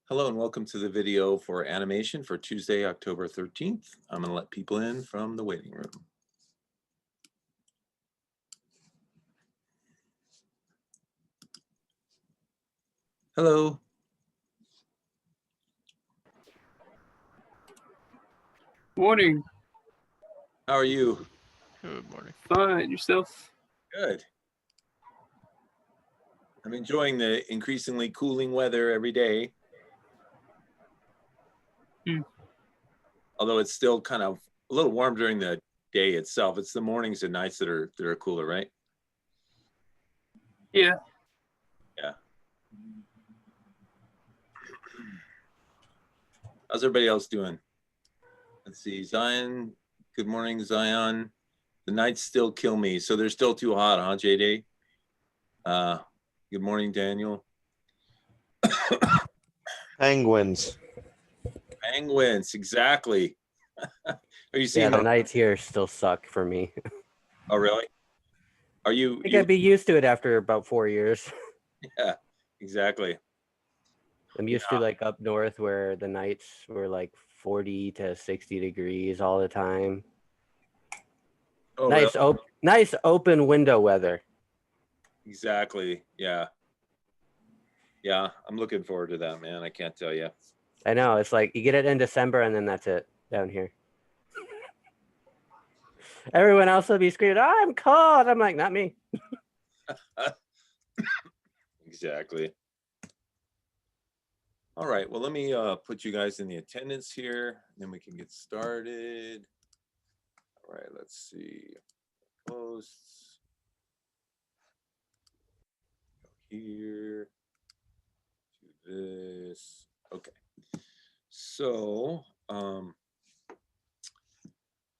Hello and welcome to the video for animation for Tuesday, October 13th. I'm going to let people in from the waiting room. Hello. Morning. How are you? Good morning. Fine. Yourself? Good. I'm enjoying the increasingly cooling weather every day. Although it's still kind of a little warm during the day itself. It's the mornings and nights that are cooler, right? Yeah. Yeah. How's everybody else doing? Let's see, Zion. Good morning, Zion. The nights still kill me, so they're still too hot, huh, JD? Good morning, Daniel. Penguins. Penguins, exactly. Are you seeing? Yeah, the nights here still suck for me. Oh, really? Are you? I think I'd be used to it after about 4 years. Yeah, exactly. I'm used to like up north where the nights were like 40 to 60 degrees all the time. Oh, nice, really? nice open window weather. Exactly. Yeah. Yeah, I'm looking forward to that, man. I can't tell you. I know, it's like you get it in December and then that's it down here. Everyone else will be screaming, "Oh, I'm cold." I'm like, not me. Exactly. All right. Well, let me put you guys in the attendance here, and then we can get started. All right. Let's see. Posts. Go here. Do this. Okay. So,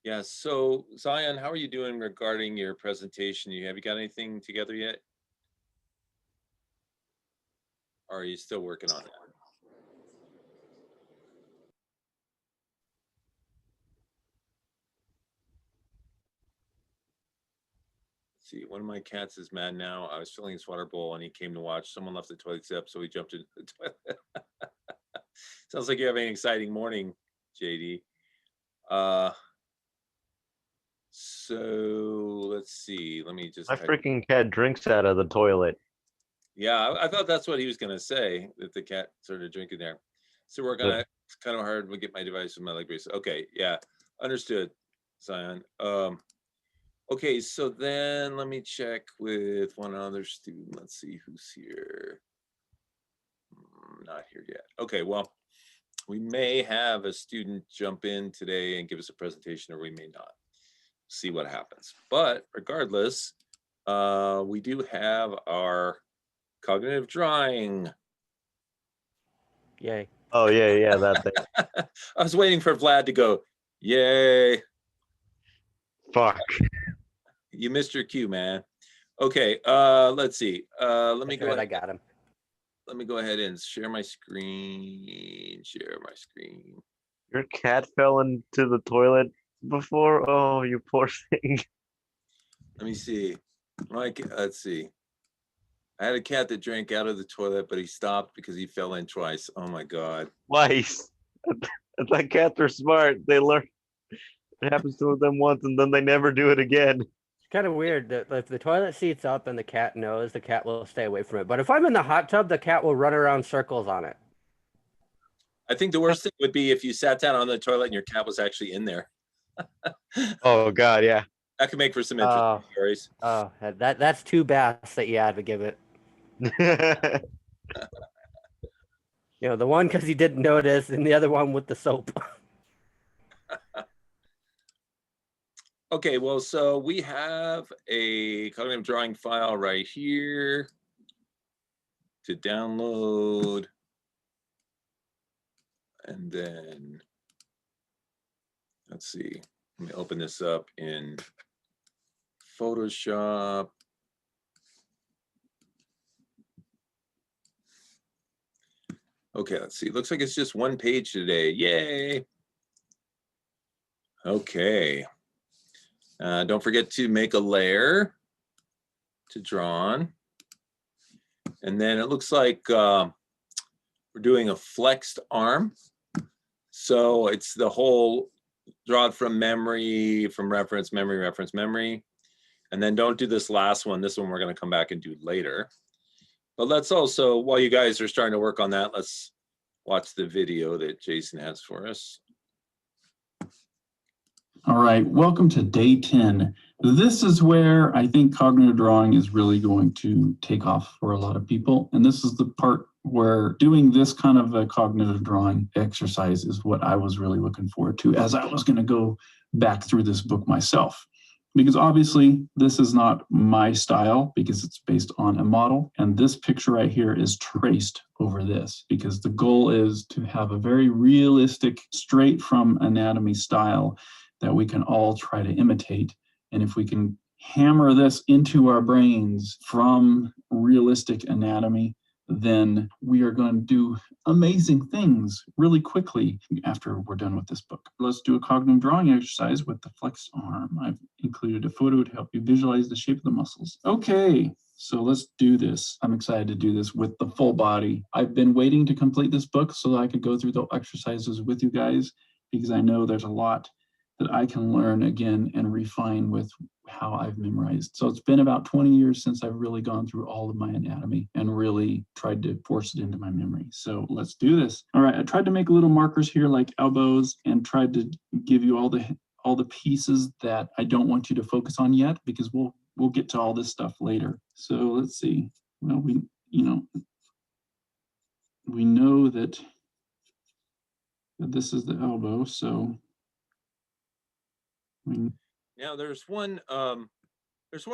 yeah. So, Zion, how are you doing regarding your presentation? Have you got anything together yet? Or are you still working on that? Let's see, one of my cats is mad now. I was filling his water bowl and he came to watch. Someone left the toilet seat up, so he jumped into the toilet. Sounds like you're having an exciting morning, JD. So let's see. Let me just. My freaking cat drinks out of the toilet. Yeah, I thought that's what he was going to say, that the cat started drinking there. So we're going to, it's kind of hard to get my device with my leg brace. Okay, yeah, understood, Zion. Okay, so then let me check with one other student. Let's see who's here. Not here yet. Okay, well, we may have a student jump in today and give us a presentation, or we may not. See what happens. But regardless, we do have our cognitive drawing. Yay. Oh, yeah, that thing. I was waiting for Vlad to go, yay. Fuck. You missed your cue, man. Okay, let's see. Let me go ahead. I got him. Let me go ahead and share my screen. Share my screen. Your cat fell into the toilet before? Oh, you poor thing. Let me see. Let's see. I had a cat that drank out of the toilet, but he stopped because he fell in twice. Oh my God. Twice. It's like cats are smart. They learn. It happens to them once and then they never do it again. It's kind of weird that if the toilet seat's up and the cat knows, the cat will stay away from it. But if I'm in the hot tub, the cat will run around circles on it. I think the worst thing would be if you sat down on the toilet and your cat was actually in there. Oh God, yeah. That could make for some interesting stories. Oh, that's two baths that you had to give it. You know, the one because he didn't notice, and the other one with the soap. Okay, well, so we have a cognitive drawing file right here to download. And then, let's see, let me open this up in Photoshop. Okay, let's see. Looks like it's just one page today. Yay. Okay. Don't forget to make a layer to draw on. And then it looks like we're doing a flexed arm. So it's the whole draw it from memory, from reference, memory, reference, memory. And then don't do this last one. This one we're going to come back and do later. But let's also, while you guys are starting to work on that, let's watch the video that Jason has for us. All right, welcome to day 10. This is where I think cognitive drawing is really going to take off for a lot of people. And this is the part where doing this kind of a cognitive drawing exercise is what I was really looking forward to as I was going to go back through this book myself. Because obviously this is not my style because it's based on a model. And this picture right here is traced over this because the goal is to have a very realistic, straight from anatomy style that we can all try to imitate. And if we can hammer this into our brains from realistic anatomy, then we are going to do amazing things really quickly after we're done with this book. Let's do a cognitive drawing exercise with the flexed arm. I've included a photo to help you visualize the shape of the muscles. Okay, so let's do this. I'm excited to do this with the full body. I've been waiting to complete this book so that I could go through the exercises with you guys because I know there's a lot that I can learn again and refine with how I've memorized. So it's been about 20 years since I've really gone through all of my anatomy and really tried to force it into my memory. So let's do this. All right, I tried to make little markers here like elbows and tried to give you all the pieces that I don't want you to focus on yet because we'll get to all this stuff later. So let's see. Well, we know that this is the elbow, so Now there's one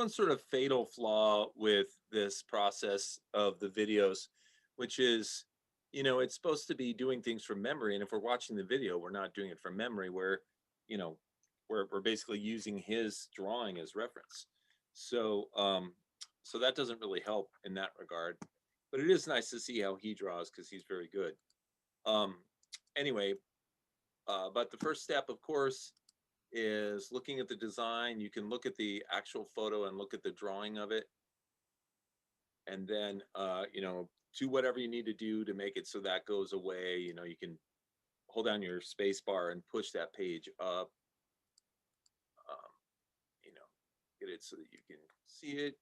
sort of fatal flaw with this process of the videos, which is, it's supposed to be doing things from memory. And if we're watching the video, we're not doing it from memory. We're basically using his drawing as reference. So, so that doesn't really help in that regard, but it is nice to see how he draws because he's very good. Anyway, but the first step, of course, is looking at the design. You can look at the actual photo and look at the drawing of it. And then, do whatever you need to do to make it so that goes away. You can hold down your space bar and push that page up, get it so that you can see it.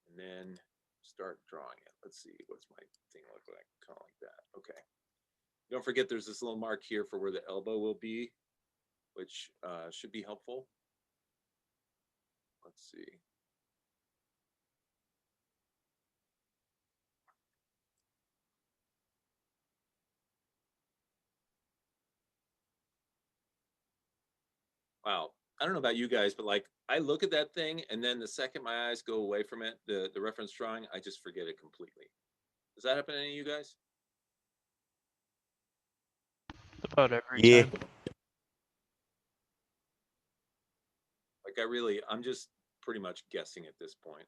And then start drawing it. Let's see, what's my thing look like? Kind of like that. Okay. Don't forget there's this little mark here for where the elbow will be, which should be helpful. Let's see. Wow. I don't know about you guys, but like I look at that thing and then the second my eyes go away from it, the reference drawing, I just forget it completely. Does that happen to any of you guys? About every Yeah. time. Like I'm just pretty much guessing at this point.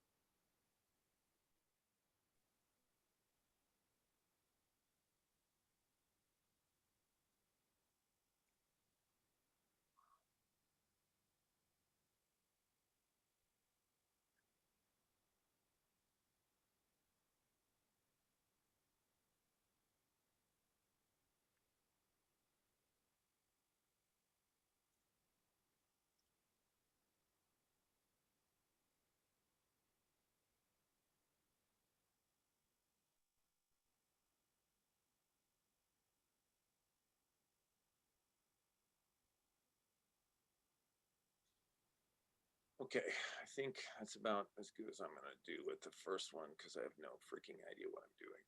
Okay, I think that's about as good as I'm going to do with the first one because I have no freaking idea what I'm doing.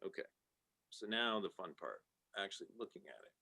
Okay, so now the fun part, actually looking at it.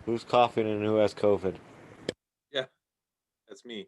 Who's coughing and who has COVID? Yeah, that's me.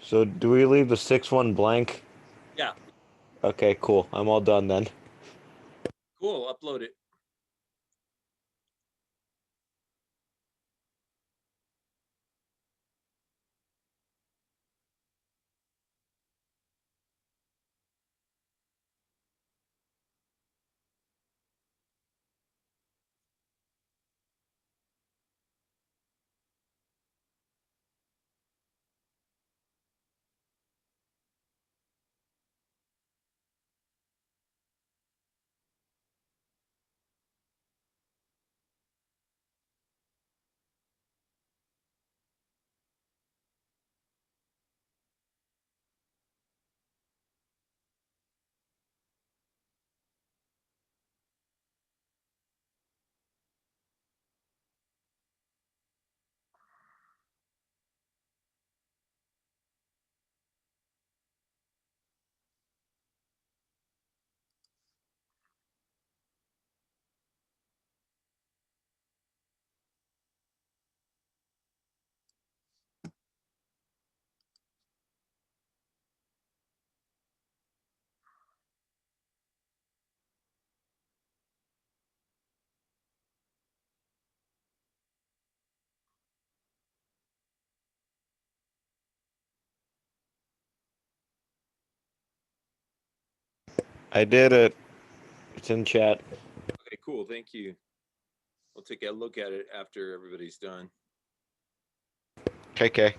So do we leave the 6-1 blank? Yeah. Okay, cool. I'm all done then. Cool, upload it. I did it. It's in chat. Okay, cool, thank you. We'll take a look at it after everybody's done. KK.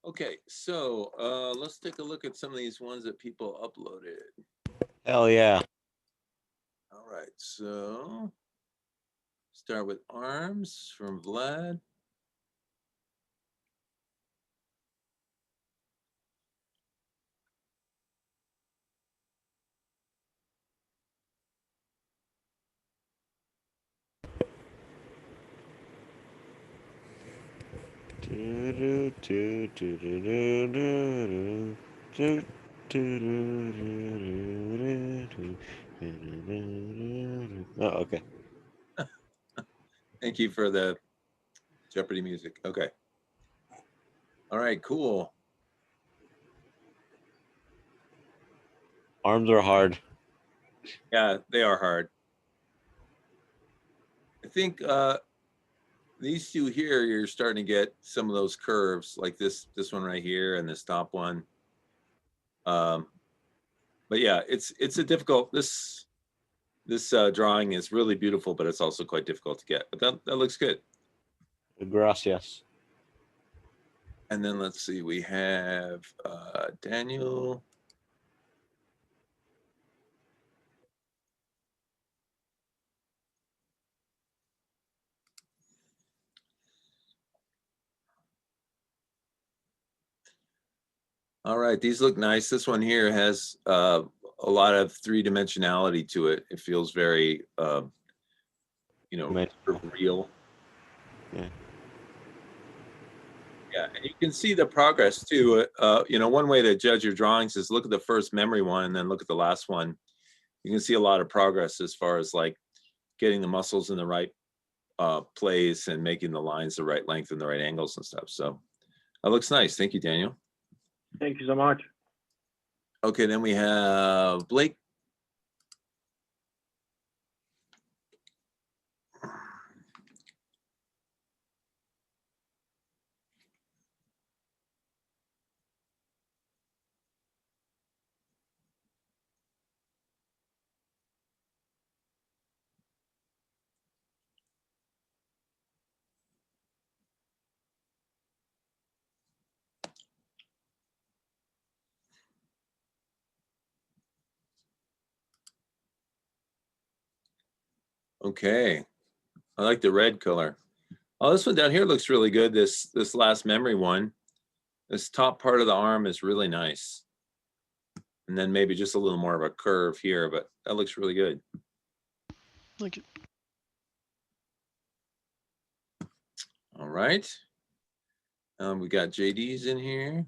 Okay, so let's take a look at some of these ones that people uploaded. Hell yeah. All right, so start with arms from Vlad. Oh, okay. Thank you for the Jeopardy music. Okay. All right, cool. Arms are hard. Yeah, they are hard. I think these two here, you're starting to get some of those curves, like this one right here and this top one. But yeah, it's a difficult. This drawing is really beautiful, but it's also quite difficult to get. But that looks good. Gracias. And then let's see, we have Daniel. All right, these look nice. This one here has a lot of three-dimensionality to it. It feels very, you know, real. Yeah. Yeah, and you can see the progress too. You know, one way to judge your drawings is look at the first memory one and then look at the last one. You can see a lot of progress as far as like getting the muscles in the right place and making the lines the right length and the right angles and stuff. So that looks nice. Thank you, Daniel. Thank you so much. Okay, then we have Blake. Okay, I like the red color. Oh, this one down here looks really good. This last memory one. This top part of the arm is really nice. And then maybe just a little more of a curve here, but that looks really good. Like it. All right. We got JD's in here.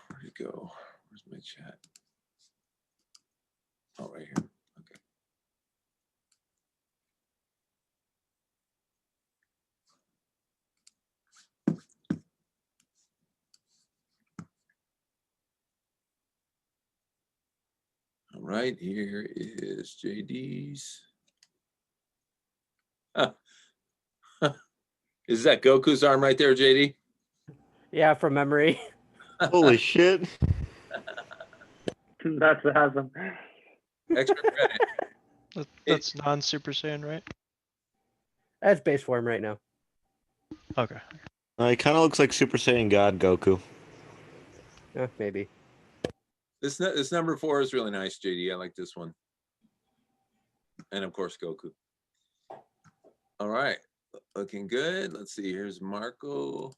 Where'd it go? Where's my chat? Oh, right here. Okay. All right, here is JD's. Is that Goku's arm right there, JD? Yeah, from memory. Holy shit. That's awesome. Extra credit. That's non-Super Saiyan, right? That's base form right now. Okay. He kind of looks like Super Saiyan God Goku. Maybe. This number 4 is really nice, JD. I like this one. And of course, Goku. All right, looking good. Let's see, here's Marco.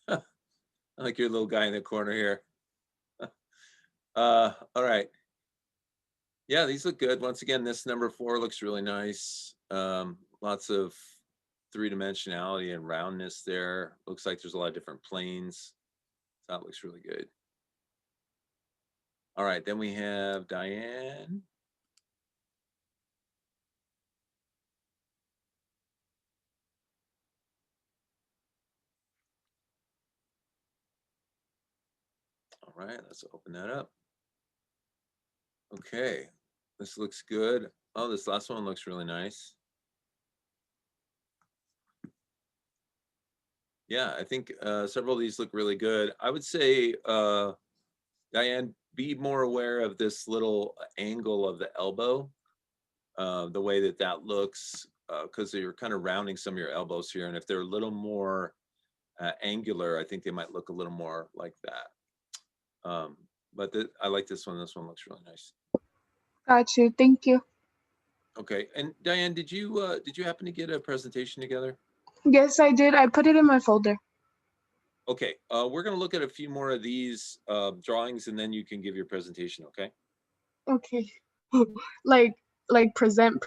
I like your little guy in the corner here. All right. Yeah, these look good. Once again, this number 4 looks really nice. Lots of three-dimensionality and roundness there. Looks like there's a lot of different planes. That looks really good. All right, then we have Diane. All right, let's open that up. Okay, this looks good. Oh, this last one looks really nice. Yeah, I think several of these look really good. I would say, Diane, be more aware of this little angle of the elbow, the way that that looks, because you're kind of rounding some of your elbows here. And if they're a little more angular, I think they might look a little more like that. But I like this one. This one looks really nice. Got you. Thank you. Okay. And Diane, did you happen to get a presentation together? Yes, I did. I put it in my folder. Okay. We're going to look at a few more of these drawings, and then you can give your presentation. Okay. Okay. like present,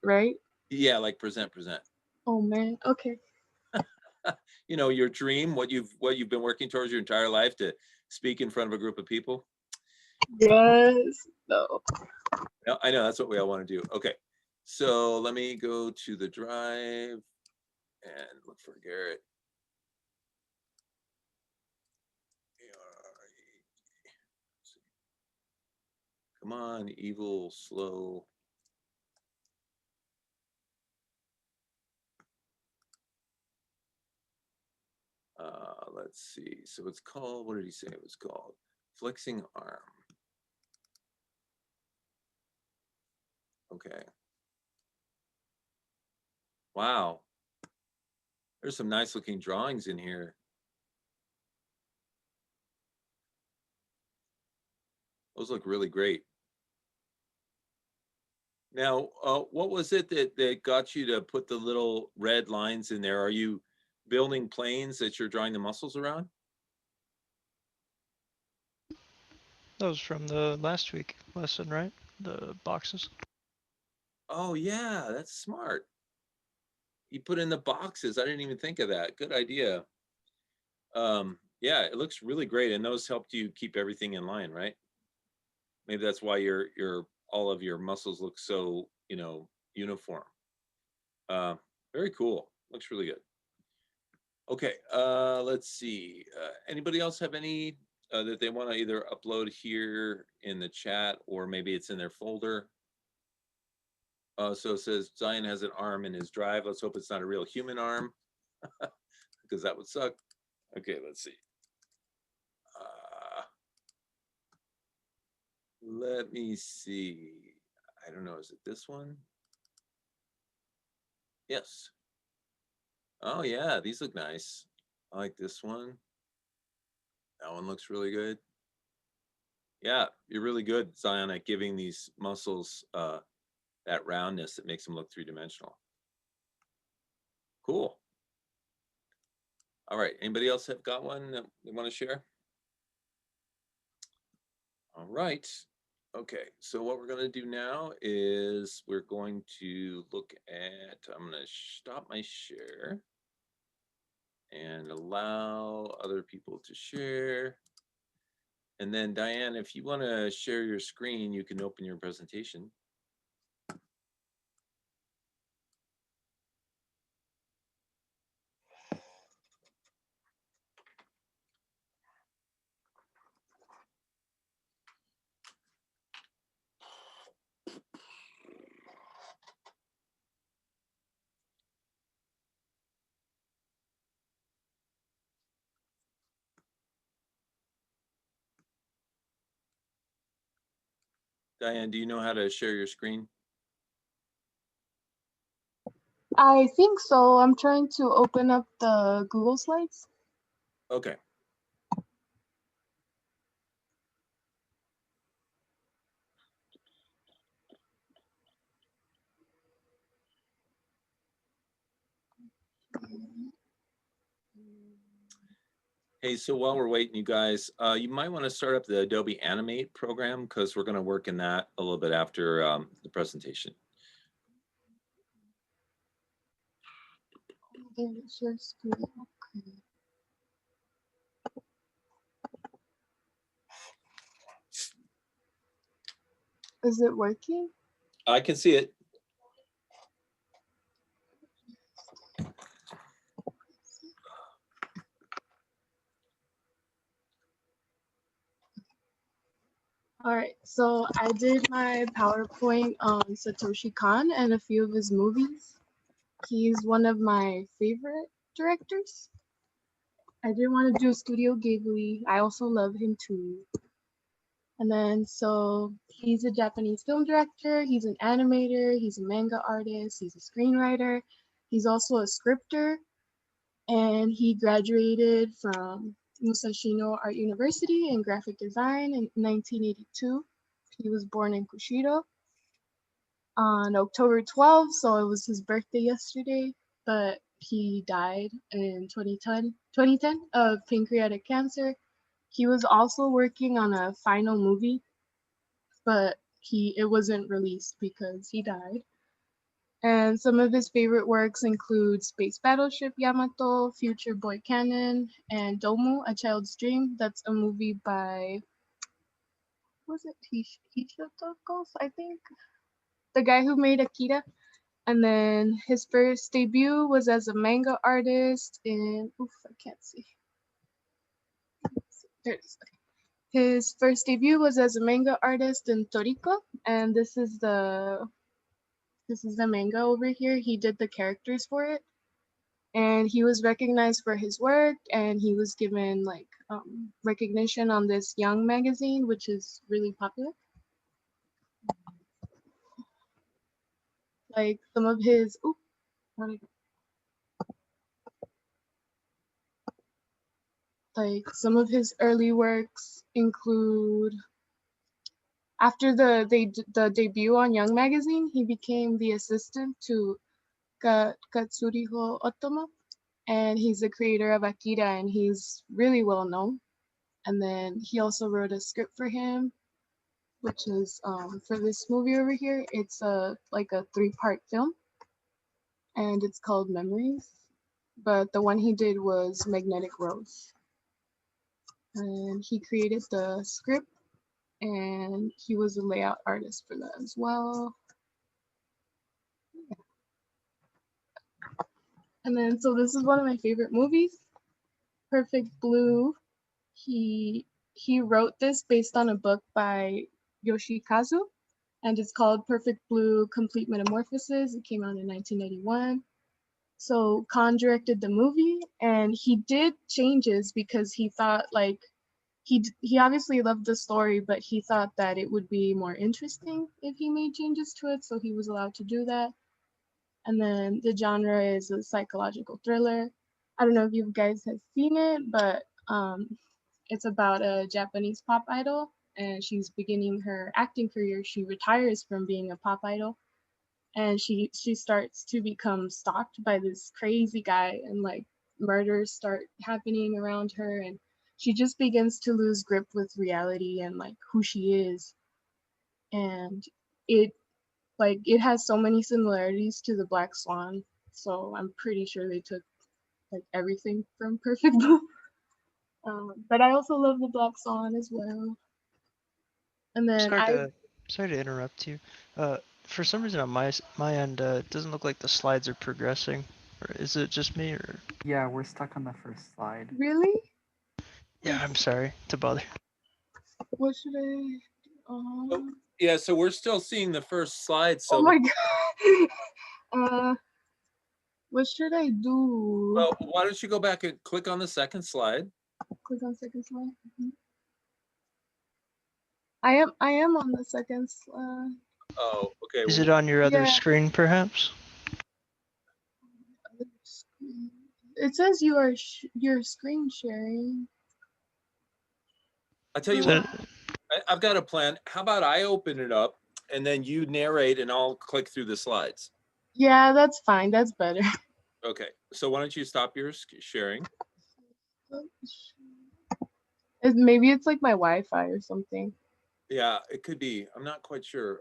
right? Yeah, like present. Oh man. Okay. You know, your dream, what you've been working towards your entire life, to speak in front of a group of people. Yes. No. No, I know that's what we all want to do. Okay, so let me go to the drive and look for Garrett. Come on, evil, slow. Let's see. So it's called, what did he say it was called? Flexing arm. Okay. Wow. There's some nice looking drawings in here. Those look really great. Now, what was it that got you to put the little red lines in there? Are you building planes that you're drawing the muscles around? That was from the last week lesson, right? The boxes. Oh yeah, that's smart. You put in the boxes. I didn't even think of that. Good idea. Yeah, it looks really great, and those helped you keep everything in line, right? Maybe that's why your all of your muscles look so, you know, uniform. Very cool. Looks really good. Okay, let's see. Anybody else have any that they want to either upload here in the chat, or maybe it's in their folder? So it says Zion has an arm in his drive. Let's hope it's not a real human arm, because that would suck. Okay, let's see. Let me see. I don't know. Is it this one? Yes. Oh yeah, these look nice. I like this one. That one looks really good. Yeah, you're really good, Zion, at giving these muscles that roundness that makes them look three-dimensional. Cool. All right, anybody else have got one that they want to share? All right. Okay, so what we're going to do now is we're going to look at, I'm going to stop my share and allow other people to share. And then Diane, if you want to share your screen, you can open your presentation. Diane, do you know how to share your screen? I think so. I'm trying to open up the Google Slides. Okay. Hey, so while we're waiting, you guys, you might want to start up the Adobe Animate program, because we're going to work in that a little bit after the presentation. There's your screen. Okay. Is it working? I can see it. All right, so I did my PowerPoint on Satoshi Kon and a few of his movies. He's one of my favorite directors. I didn't want to do Studio Ghibli. I also love him too. And then, so he's a Japanese film director, he's an animator, he's a manga artist, he's a screenwriter, he's also a scripter, and he graduated from Musashino Art University in graphic design in 1982. He was born in Kushido on October 12th, so it was his birthday yesterday, but he died in 2010 of pancreatic cancer. He was also working on a final movie, but it wasn't released because he died. And some of his favorite works include Space Battleship Yamato, Future Boy Canon, and Domu, A Child's Dream. That's a movie by, was it Hishotoko, I think? The guy who made Akira. And then his first debut was as a manga artist in, I can't see. There it is. Okay. His first debut was as a manga artist in Toriko, and this is the manga over here. He did the characters for it, and he was recognized for his work, and he was given like recognition on this Young magazine, which is really popular. Like some of his, like some of his early works include, after the debut on Young magazine, he became the assistant to Katsuriho Otomo, and he's the creator of Akira, and he's really well known. And then he also wrote a script for him, which is for this movie over here. It's like a 3-part film, and it's called Memories. But the one he did was Magnetic Rose, and he created the script, and he was a layout artist for that as well. And then, so this is one of my favorite movies, Perfect Blue. He wrote this based on a book by Yoshikazu, and it's called Perfect Blue: Complete Metamorphosis. It came out in 1981. So Khan directed the movie, and he did changes because he thought like he obviously loved the story, but he thought that it would be more interesting if he made changes to it, so he was allowed to do that. And then the genre is a psychological thriller. I don't know if you guys have seen it, but it's about a Japanese pop idol, and she's beginning her acting career. She retires from being a pop idol, and she starts to become stalked by this crazy guy, and like murders start happening around her, and she just begins to lose grip with reality and like who she is. And it has so many similarities to the Black Swan, so I'm pretty sure they took like everything from Perfect Blue. But I also love the Black Swan as well. And then Sorry to interrupt you. For some reason on my end, it doesn't look like the slides are progressing. Or is it just me? Or Yeah, we're stuck on the first slide. Really? yeah, I'm sorry to bother. What should I? Yeah, so we're still seeing the first slide. So Oh my god. What should I do? well, why don't you go back and click on the second slide? Click on second slide. I am on the second slide. Oh, okay. Is it on your other screen, perhaps? It says you are you're screen sharing. I tell you what, I've got a plan. How about I open it up and then you narrate and I'll click through the slides. Yeah, that's fine. That's better. Okay, so why don't you stop your sharing? Maybe it's like my Wi-Fi or something. Yeah, it could be. I'm not quite sure.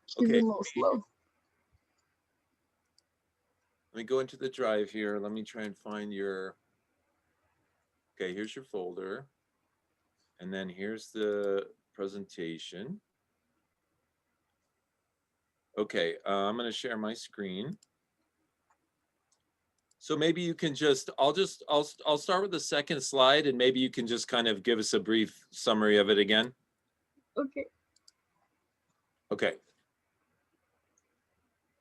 She's Okay. a little slow. Let me go into the drive here. Let me try and find your. Okay, here's your folder. And then here's the presentation. Okay, I'm going to share my screen. So maybe you can I'll start with the second slide and maybe you can just kind of give us a brief summary of it again. Okay. Okay.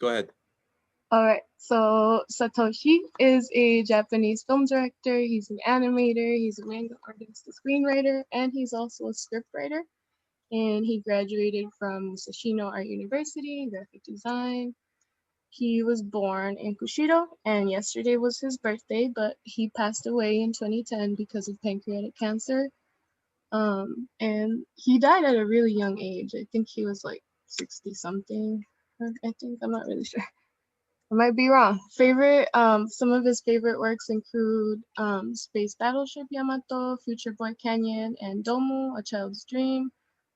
Go ahead. All right, so Satoshi is a Japanese film director. He's an animator, he's a manga artist, a screenwriter, and he's also a scriptwriter. And he graduated from Musashino Art University in graphic design. He was born in Kushido, and yesterday was his birthday, but he passed away in 2010 because of pancreatic cancer. And he died at a really young age. I think he was like 60 something. I think, I'm not really sure. I might be wrong. Some of his favorite works include Space Battleship Yamato, Future Boy Canyon, and Domu, A Child's Dream,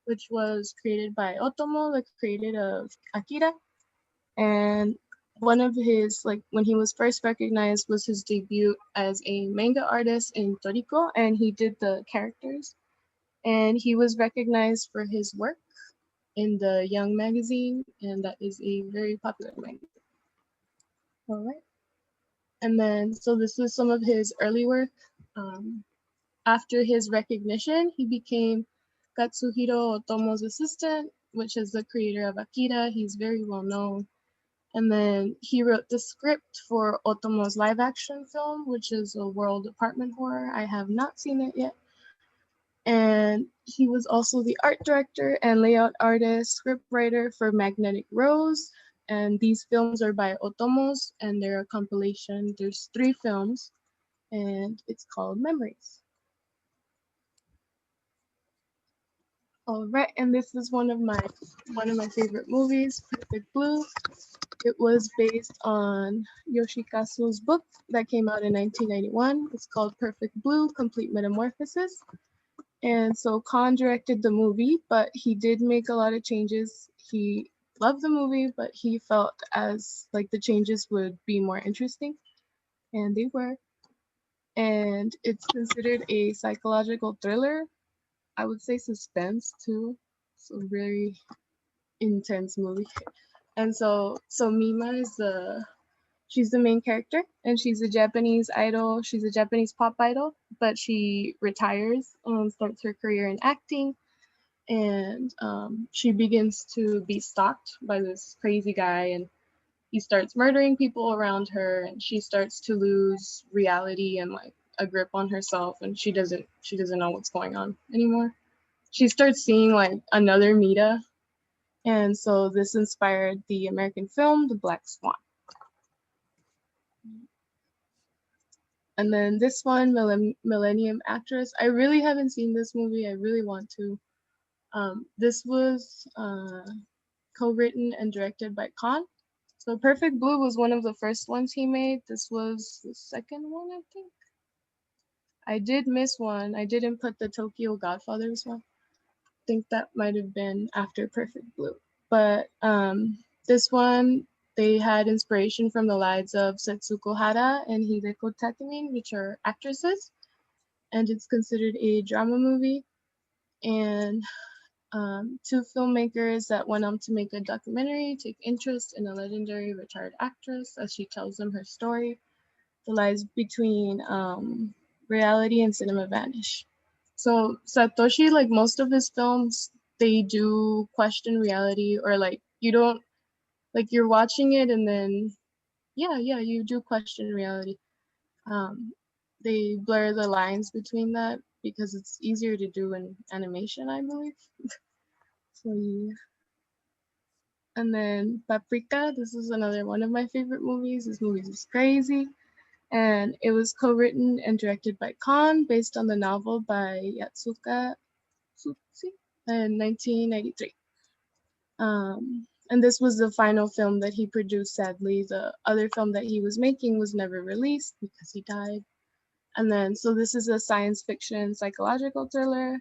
which was created by Otomo, the creator of Akira. And one of his, like, when he was first recognized was his debut as a manga artist in Toriko, and he did the characters. And he was recognized for his work in the Young magazine, and that is a very popular magazine. All right. And then, so this is some of his early work. After his recognition, he became Katsuhiro Otomo's assistant, which is the creator of Akira. He's very well known. And then he wrote the script for Otomo's live action film, which is a world apartment horror. I have not seen it yet. And he was also the art director and layout artist, scriptwriter for Magnetic Rose. And these films are by Otomos, and they're a compilation. There's 3 films, and it's called Memories. All right, and this is one of my favorite movies, Perfect Blue. It was based on Yoshikazu's book that came out in 1991. It's called Perfect Blue: Complete Metamorphosis. And so Khan directed the movie, but he did make a lot of changes. He loved the movie, but he felt as like the changes would be more interesting, and they were. And it's considered a psychological thriller. I would say suspense too. So very intense movie. And so Mima is she's the main character, and she's a Japanese idol. She's a Japanese pop idol, but she retires and starts her career in acting. And she begins to be stalked by this crazy guy, and he starts murdering people around her, and she starts to lose reality and like a grip on herself, and she doesn't know what's going on anymore. She starts seeing like another Mita, and so this inspired the American film The Black Swan. And then this one, Millennium Actress. I really haven't seen this movie. I really want to. This was co-written and directed by Khan. So Perfect Blue was one of the first ones he made. This was the second one, I think. I did miss one. I didn't put the Tokyo Godfathers one. I think that might have been after Perfect Blue. But this one, they had inspiration from the lives of Setsuko Hara and Hideko Takemin, which are actresses. And it's considered a drama movie. And 2 filmmakers that went on to make a documentary take interest in a legendary retired actress as she tells them her story. The lives between reality and cinema vanish. So Satoshi, like most of his films, they do question reality, or like you don't, like you're watching it and then yeah, you do question reality. They blur the lines between that because it's easier to do in animation, I believe. So yeah. And then Paprika, this is another one of my favorite movies. This movie is crazy. And it was co-written and directed by Khan, based on the novel by Yatsuka Tsutsi in 1993. And this was the final film that he produced, sadly. The other film that he was making was never released because he died. And then, so this is a science fiction psychological thriller,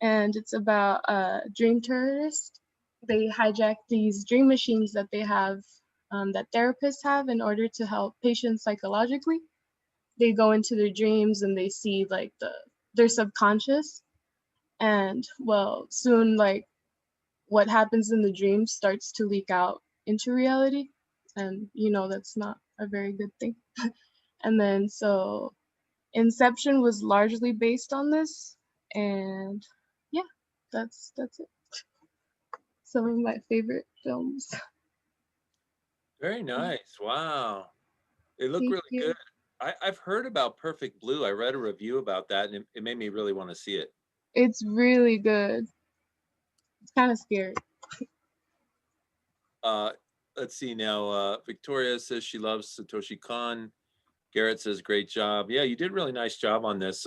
and it's about a dream terrorist. They hijack these dream machines that they have, that therapists have, in order to help patients psychologically. They go into their dreams and they see like their subconscious, and well, soon like what happens in the dream starts to leak out into reality, and that's not a very good thing. And then so Inception was largely based on this, and yeah, that's it. Some of my favorite films. Very nice. Wow. They look Thank really you. good. I've heard about Perfect Blue. I read a review about that and it made me really want to see it. It's really good. It's kind of scary. Let's see now. Victoria says she loves Satoshi Kon. Garrett says great job. Yeah, you did a really nice job on this.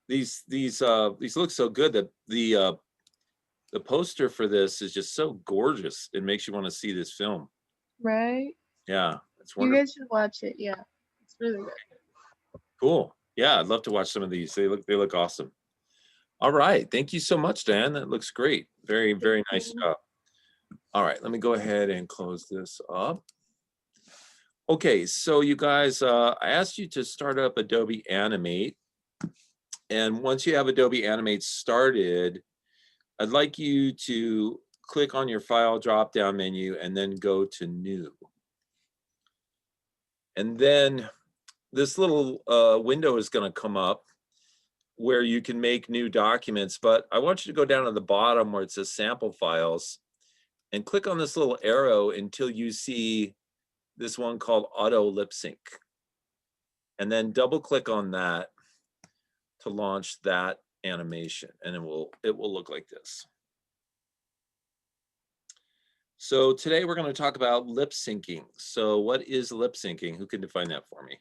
These look so good that the poster for this is just so gorgeous. It makes you want to see this film. Right? Yeah, it's You wonderful. guys should watch it. Yeah. It's really good. Cool. Yeah, I'd love to watch some of these. They look awesome. All right. Thank you so much, Dan. That looks great. Very, very nice job. All right, let me go ahead and close this up. Okay, so you guys, I asked you to start up Adobe Animate. And once you have Adobe Animate started, I'd like you to click on your file drop-down menu and then go to New. And then this little window is going to come up where you can make new documents, but I want you to go down to the bottom where it says Sample Files and click on this little arrow until you see this one called Auto Lip Sync. And then double click on that to launch that animation, and it will look like this. So today we're going to talk about lip syncing. So what is lip syncing? Who can define that for me?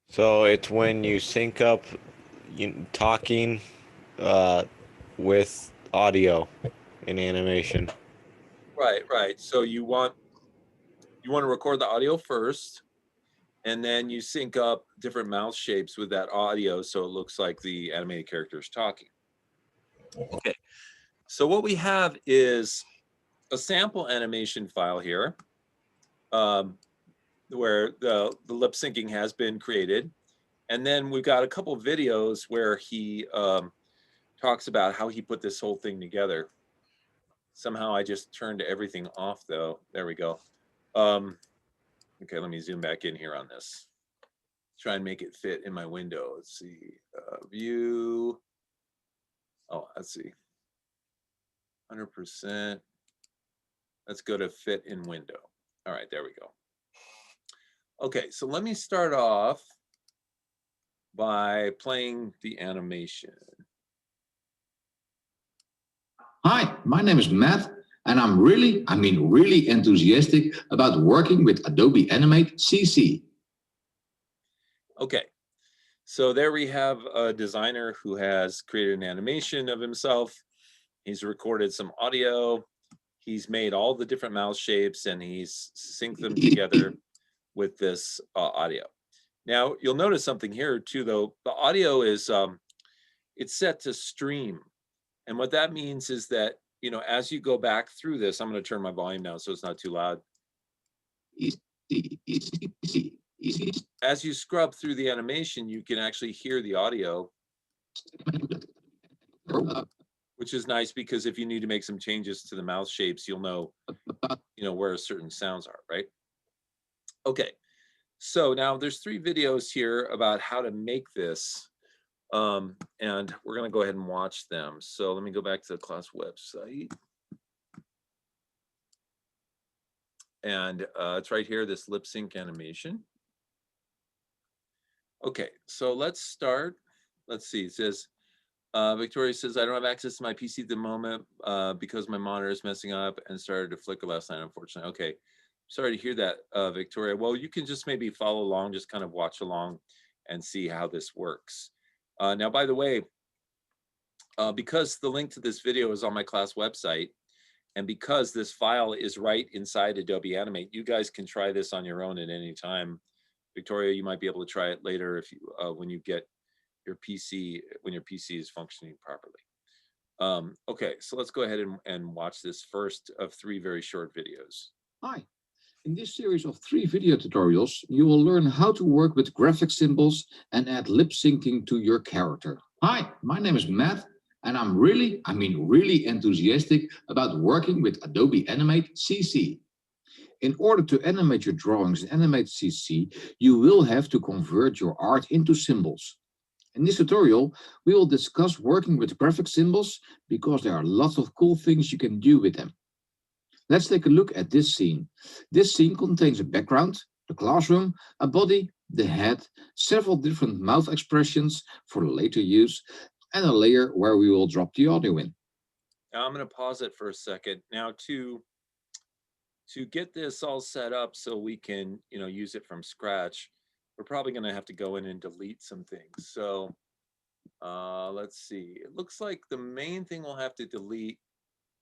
So it's when you sync up talking with audio in animation. Right. So you want to record the audio first, and then you sync up different mouth shapes with that audio so it looks like the animated character is talking. Okay. So what we have is a sample animation file here where the lip syncing has been created. And then we've got a couple videos where he talks about how he put this whole thing together. Somehow I just turned everything off though. There we go. Okay, let me zoom back in here on this. Try and make it fit in my window. Let's see, view. Oh, let's see, 100%. Let's go to fit in window. All right, there we go. Okay, so let me start off by playing the animation. Hi, my name is Matt, and I'm really enthusiastic about working with Adobe Animate CC. Okay, so there we have a designer who has created an animation of himself. He's recorded some audio. He's made all the different mouth shapes and he's synced them together with this audio. Now, you'll notice something here too, though. The audio is, it's set to stream. And what that means is that, you know, as you go back through this, I'm going to turn my volume down so it's not too loud. As you scrub through the animation, you can actually hear the audio, which is nice because if you need to make some changes to the mouth shapes, you'll know, where certain sounds are, right? Okay, so now there's 3 videos here about how to make this, and we're going to go ahead and watch them. So let me go back to the class website. And it's right here, this lip sync animation. Okay, so let's start. Let's see, it says, Victoria says, I don't have access to my PC at the moment because my monitor is messing up and started to flicker last night, unfortunately. Okay, sorry to hear that, Victoria. Well, you can just maybe follow along, just kind of watch along and see how this works. Now, by the way, because the link to this video is on my class website, and because this file is right inside Adobe Animate, you guys can try this on your own at any time. Victoria, you might be able to try it later if you when you get your PC, when your PC is functioning properly. Okay, so let's go ahead and watch this first of 3 very short videos. Hi. In this series of 3 video tutorials, you will learn how to work with graphic symbols and add lip syncing to your character. Hi, my name is Matt, and I'm really enthusiastic about working with Adobe Animate CC. In order to animate your drawings in Animate CC, you will have to convert your art into symbols. In this tutorial, we will discuss working with graphic symbols because there are lots of cool things you can do with them. Let's take a look at this scene. This scene contains a background, the classroom, a body, the head, several different mouth expressions for later use, and a layer where we will drop the audio in. Now I'm going to pause it for a second. Now to get this all set up so we can, use it from scratch, we're probably going to have to go in and delete some things. So let's see. It looks like the main thing we'll have to delete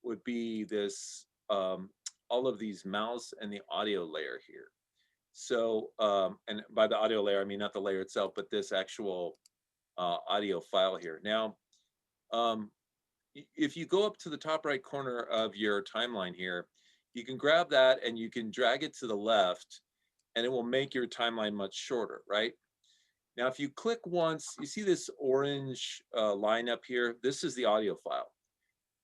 would be this, all of these mouse and the audio layer here. So, and by the audio layer, I mean not the layer itself, but this actual audio file here. Now, if you go up to the top right corner of your timeline here, you can grab that and you can drag it to the left and it will make your timeline much shorter, right? Now, if you click once, you see this orange line up here, this is the audio file.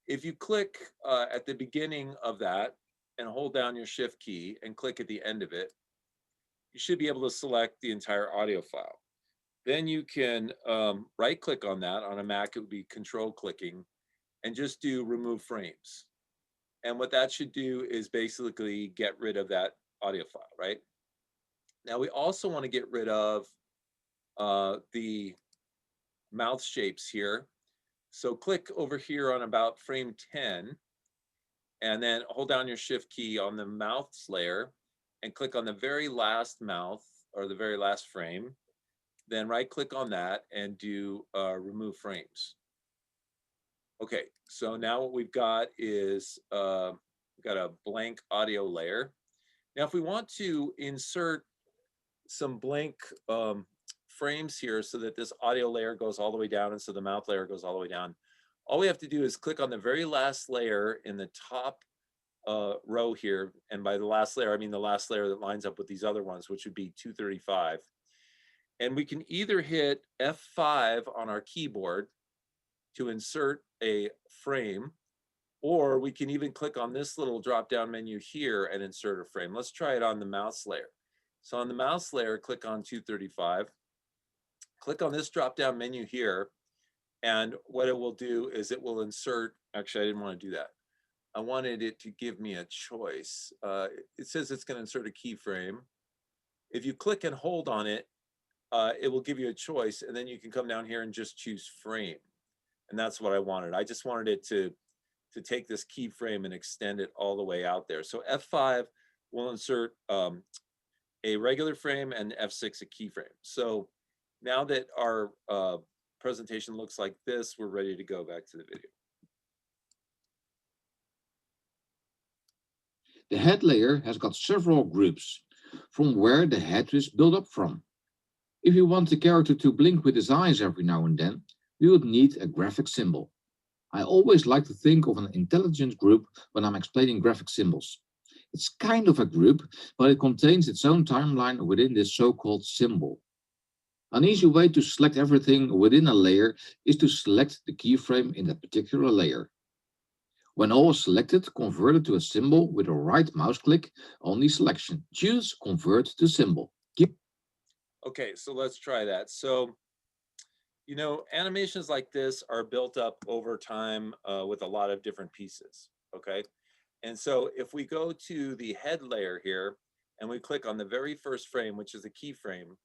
If you click at the beginning of that and hold down your shift key and click at the end of it, you should be able to select the entire audio file. Then you can right click on that. On a Mac, it would be control clicking and just do remove frames. And what that should do is basically get rid of that audio file, right? Now we also want to get rid of the mouth shapes here. So click over here on about frame 10 and then hold down your shift key on the mouths layer and click on the very last mouth or the very last frame. Then right click on that and do remove frames. Okay, so now what we've got is we've got a blank audio layer. Now, if we want to insert some blank frames here so that this audio layer goes all the way down and so the mouth layer goes all the way down, all we have to do is click on the very last layer in the top row here. And by the last layer, I mean the last layer that lines up with these other ones, which would be 235. And we can either hit F5 on our keyboard to insert a frame, or we can even click on this little drop-down menu here and insert a frame. Let's try it on the mouse layer. So on the mouse layer, click on 235, click on this drop-down menu here, and what it will do is it will insert, actually I didn't want to do that. I wanted it to give me a choice. It says it's going to insert a keyframe. If you click and hold on it, it will give you a choice, and then you can come down here and just choose frame. And that's what I wanted. I just wanted it to take this keyframe and extend it all the way out there. So F5 will insert a regular frame and F6 a keyframe. So now that our presentation looks like this, we're ready to go back to the video. The head layer has got several groups from where the head is built up from. If you want the character to blink with his eyes every now and then, we would need a graphic symbol. I always like to think of an intelligence group when I'm explaining graphic symbols. It's kind of a group, but it contains its own timeline within this so-called symbol. An easy way to select everything within a layer is to select the keyframe in that particular layer. When all is selected, convert it to a symbol with a right mouse click on the selection. Choose Convert to Symbol. Okay, so let's try that. So, animations like this are built up over time with a lot of different pieces, okay? And so if we go to the head layer here and we click on the very first frame, which is a keyframe,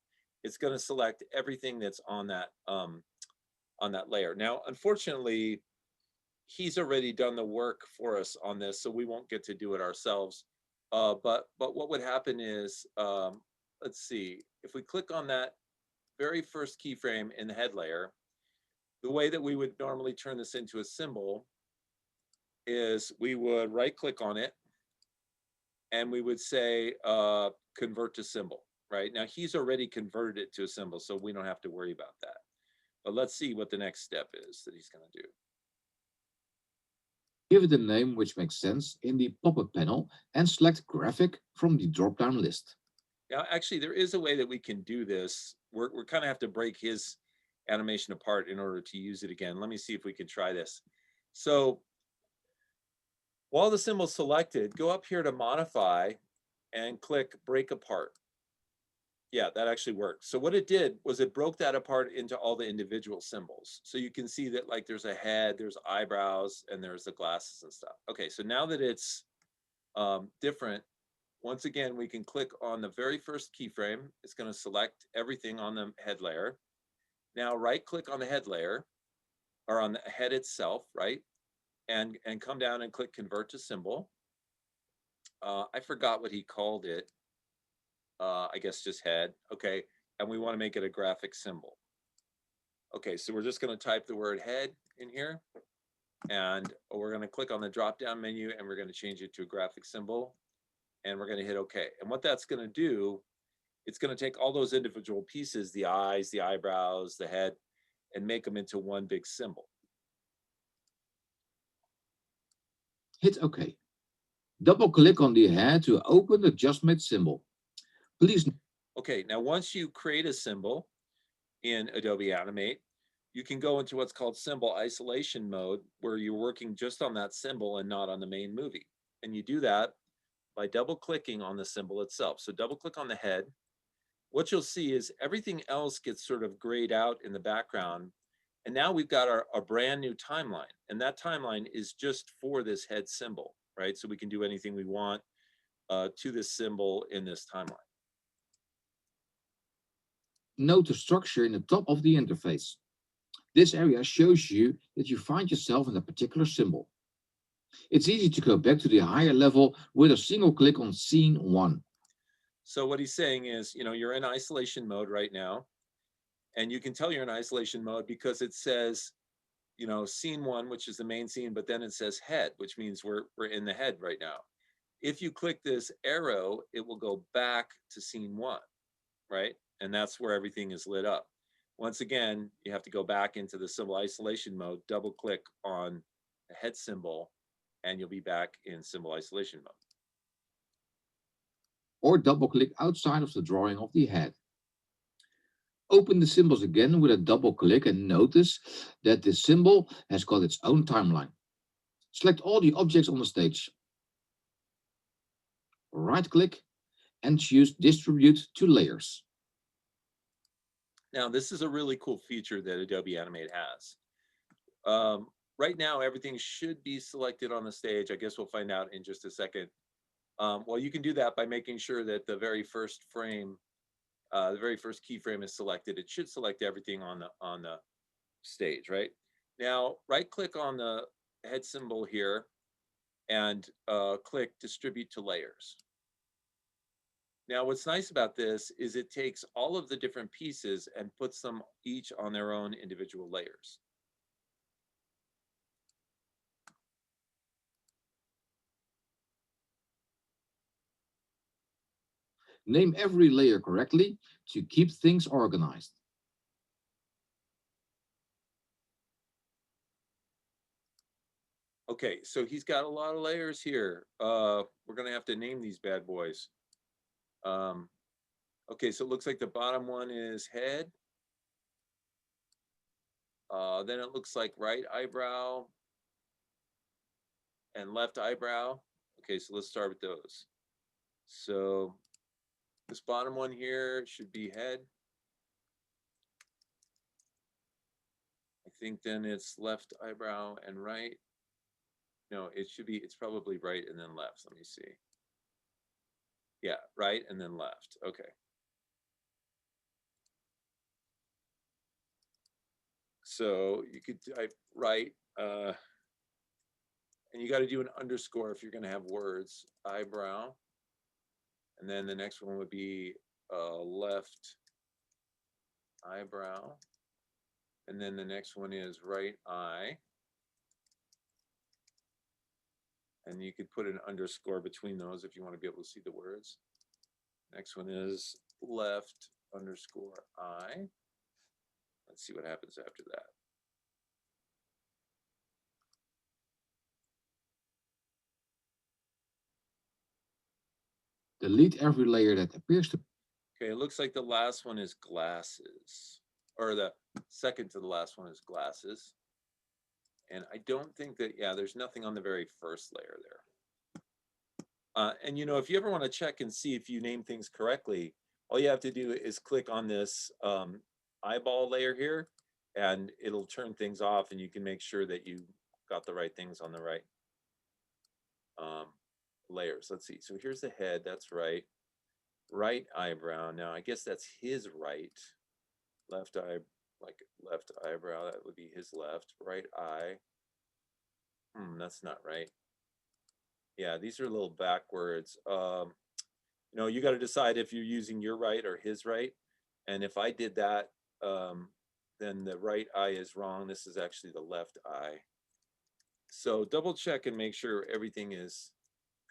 it's going to select everything that's on that layer. Now, unfortunately, he's already done the work for us on this, so we won't get to do it ourselves. But what would happen is, let's see, if we click on that very first keyframe in the head layer, the way that we would normally turn this into a symbol is we would right click on it and we would say convert to symbol, right? Now he's already converted it to a symbol, so we don't have to worry about that. But let's see what the next step is that he's going to do. Give it a name which makes sense in the pop-up panel and select graphic from the drop-down list. Now, actually, there is a way that we can do this. We're kind of have to break his animation apart in order to use it again. Let me see if we can try this. So while the symbol's selected, go up here to modify and click break apart. Yeah, that actually worked. So what it did was it broke that apart into all the individual symbols. So you can see that like there's a head, there's eyebrows, and there's the glasses and stuff. Okay, so now that it's different. Once again, we can click on the very first keyframe. It's going to select everything on the head layer. Now right click on the head layer or on the head itself, right? And come down and click convert to symbol. I forgot what he called it. I guess just head. Okay. And we want to make it a graphic symbol. Okay, so we're just going to type the word head in here, and we're going to click on the drop down menu and we're going to change it to a graphic symbol, and we're going to hit OK. And what that's going to do, it's going to take all those individual pieces, the eyes, the eyebrows, the head, and make them into one big symbol. Hit OK. Double click on the head to open the just made symbol. Please. Okay, now once you create a symbol in Adobe Animate, you can go into what's called symbol isolation mode, where you're working just on that symbol and not on the main movie. And you do that by double clicking on the symbol itself. So double click on the head. What you'll see is everything else gets sort of grayed out in the background. And now we've got our brand new timeline. And that timeline is just for this head symbol, right? So we can do anything we want to this symbol in this timeline. Note the structure in the top of the interface. This area shows you that you find yourself in a particular symbol. It's easy to go back to the higher level with a single click on scene 1. So what he's saying is, you know, you're in isolation mode right now, and you can tell you're in isolation mode because it says, you know, scene 1, which is the main scene, but then it says head, which means we're in the head right now. If you click this arrow, it will go back to scene 1, right? And that's where everything is lit up. Once again, you have to go back into the symbol isolation mode, double click on the head symbol, and you'll be back in symbol isolation mode. Or double click outside of the drawing of the head. Open the symbols again with a double click and notice that the symbol has got its own timeline. Select all the objects on the stage. Right click and choose distribute to layers. Now, this is a really cool feature that Adobe Animate has. Right now, everything should be selected on the stage. I guess we'll find out in just a second. Well, you can do that by making sure that the very first frame, the very first keyframe is selected. It should select everything on the stage, right? Now, right-click on the head symbol here and click Distribute to Layers. Now, what's nice about this is it takes all of the different pieces and puts them each on their own individual layers. Name every layer correctly to keep things organized. Okay, so he's got a lot of layers here. We're gonna have to name these bad boys. Okay, so it looks like the bottom one is head. Then it looks like right eyebrow and left eyebrow. Okay, so let's start with those. So this bottom one here should be head. I think then it's left eyebrow and right. No, it should be, it's probably right and then left. Let me see. Yeah, right and then left. Okay. So you could type right, and you got to do an underscore if you're going to have words. Eyebrow. And then the next one would be left eyebrow. And then the next one is right eye. And you could put an underscore between those if you want to be able to see the words. Next one is left underscore eye. Let's see what happens after that. Delete every layer that appears to. Okay, it looks like the last one is glasses, or the second to the last one is glasses. And I don't think that, yeah, there's nothing on the very first layer there. And you know, if you ever want to check and see if you name things correctly, all you have to do is click on this eyeball layer here, and it'll turn things off, and you can make sure that you got the right things on the right layers. Let's see. So here's the head. That's right. Right eyebrow. Now I guess that's his right. Left eye, like left eyebrow. That would be his left. Right eye. That's not right. Yeah, these are a little backwards. You know, you got to decide if you're using your right or his right. And if I did that, then the right eye is wrong. This is actually the left eye. So double check and make sure everything is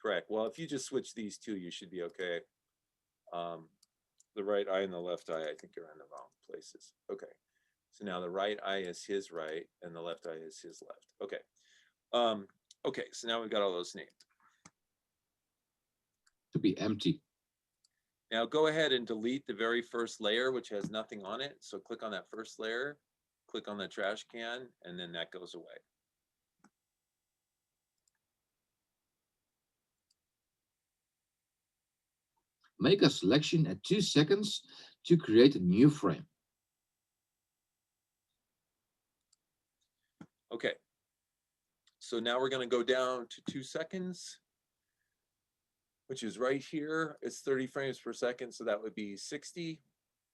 correct. Well, if you just switch these two, you should be okay. The right eye and the left eye, I think, are in the wrong places. Okay. So now the right eye is his right and the left eye is his left. Okay. Okay, so now we've got all those named. To be empty. Now go ahead and delete the very first layer, which has nothing on it. So click on that first layer, click on the trash can, and then that goes away. Make a selection at 2 seconds to create a new frame. Okay. So now we're going to go down to 2 seconds, which is right here. It's 30 frames per second, so that would be 60.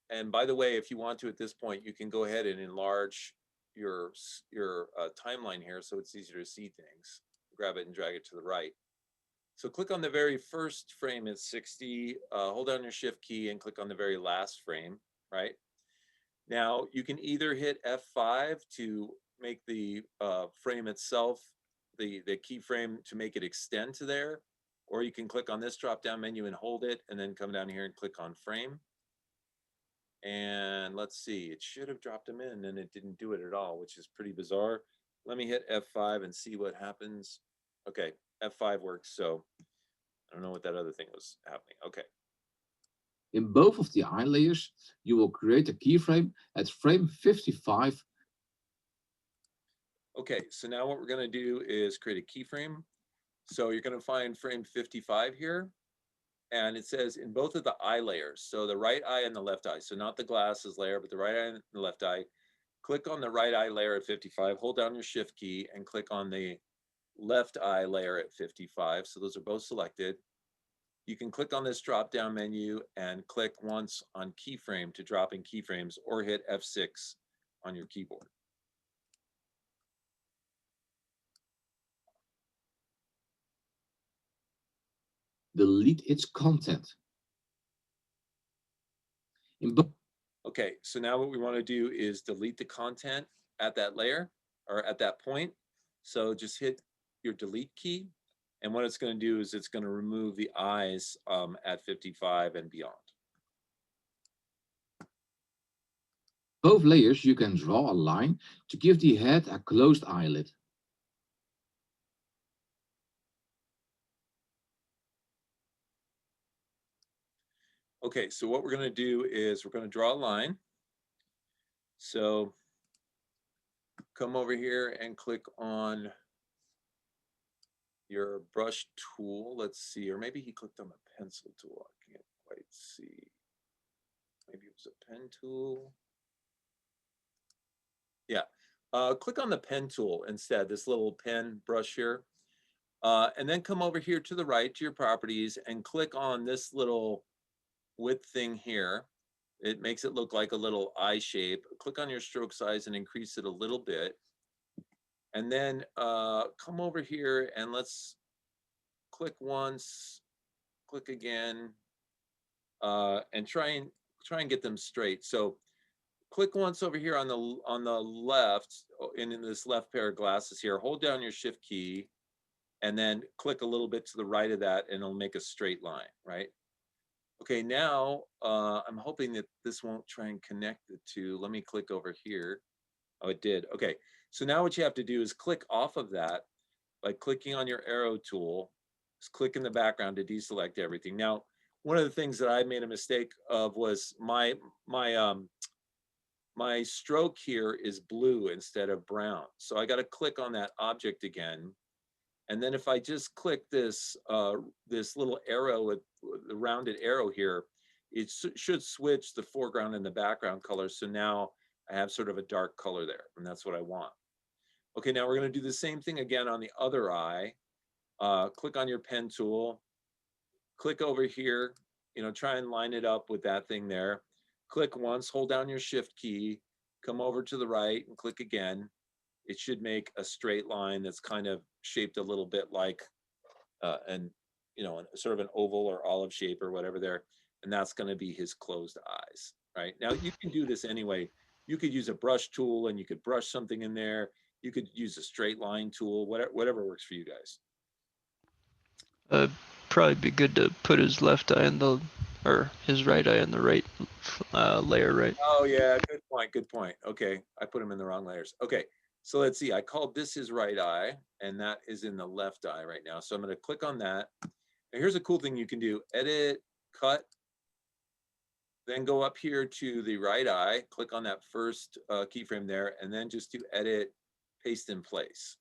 And by the way, if you want to at this point, you can go ahead and enlarge your timeline here so it's easier to see things. Grab it and drag it to the right. So click on the very first frame at 60, hold down your shift key and click on the very last frame, right? Now you can either hit F5 to make the frame itself, the keyframe to make it extend to there, or you can click on this drop down menu and hold it and then come down here and click on frame. And let's see, it should have dropped them in and it didn't do it at all, which is pretty bizarre. Let me hit F5 and see what happens. Okay, F5 works, so I don't know what that other thing was happening. Okay. In both of the eye layers, you will create a keyframe at frame 55. Okay, so now what we're going to do is create a keyframe. So you're going to find frame 55 here. And it says in both of the eye layers, so the right eye and the left eye, so not the glasses layer, but the right eye and the left eye, click on the right eye layer at 55, hold down your shift key and click on the left eye layer at 55. So those are both selected. You can click on this drop down menu and click once on keyframe to drop in keyframes or hit F6 on your keyboard. Delete its content. Okay, so now what we want to do is delete the content at that layer or at that point. So just hit your delete key. And what it's going to do is it's going to remove the eyes at 55 and beyond. Both layers you can draw a line to give the head a closed eyelid. Okay, so what we're going to do is we're going to draw a line. So come over here and click on your brush tool. Let's see, or maybe he clicked on the pencil tool. I can't quite see. Maybe it was a pen tool. Yeah, click on the pen tool instead, this little pen brush here. And then come over here to the right to your properties and click on this little width thing here. It makes it look like a little eye shape. Click on your stroke size and increase it a little bit. And then come over here and let's click once, click again, and try and get them straight. So click once over here on the left, in this left pair of glasses here. Hold down your shift key, and then click a little bit to the right of that, and it'll make a straight line, right? Okay, now I'm hoping that this won't try and connect the two. Let me click over here. Oh, it did. Okay, so now what you have to do is click off of that by clicking on your arrow tool. Just click in the background to deselect everything. Now, one of the things that I made a mistake of was my stroke here is blue instead of brown. So I got to click on that object again. And then if I just click this this little arrow with the rounded arrow here, it should switch the foreground and the background color. So now I have sort of a dark color there, and that's what I want. Okay, now we're going to do the same thing again on the other eye. click on your pen tool, click over here, try and line it up with that thing there. Click once, hold down your shift key, come over to the right and click again. It should make a straight line that's kind of shaped a little bit like sort of an oval or olive shape or whatever there. And that's going to be his closed eyes, right? Now you can do this anyway. You could use a brush tool and you could brush something in there. You could use a straight line tool, whatever works for you guys. Probably be good to put his left eye in the, or his right eye in the right layer, right? Oh yeah, good point. Okay, I put him in the wrong layers. Okay, so let's see, I called this his right eye, and that is in the left eye right now. So I'm gonna click on that. Now here's a cool thing you can do: edit, cut, then go up here to the right eye, click on that first keyframe there, and then just do edit, paste in place.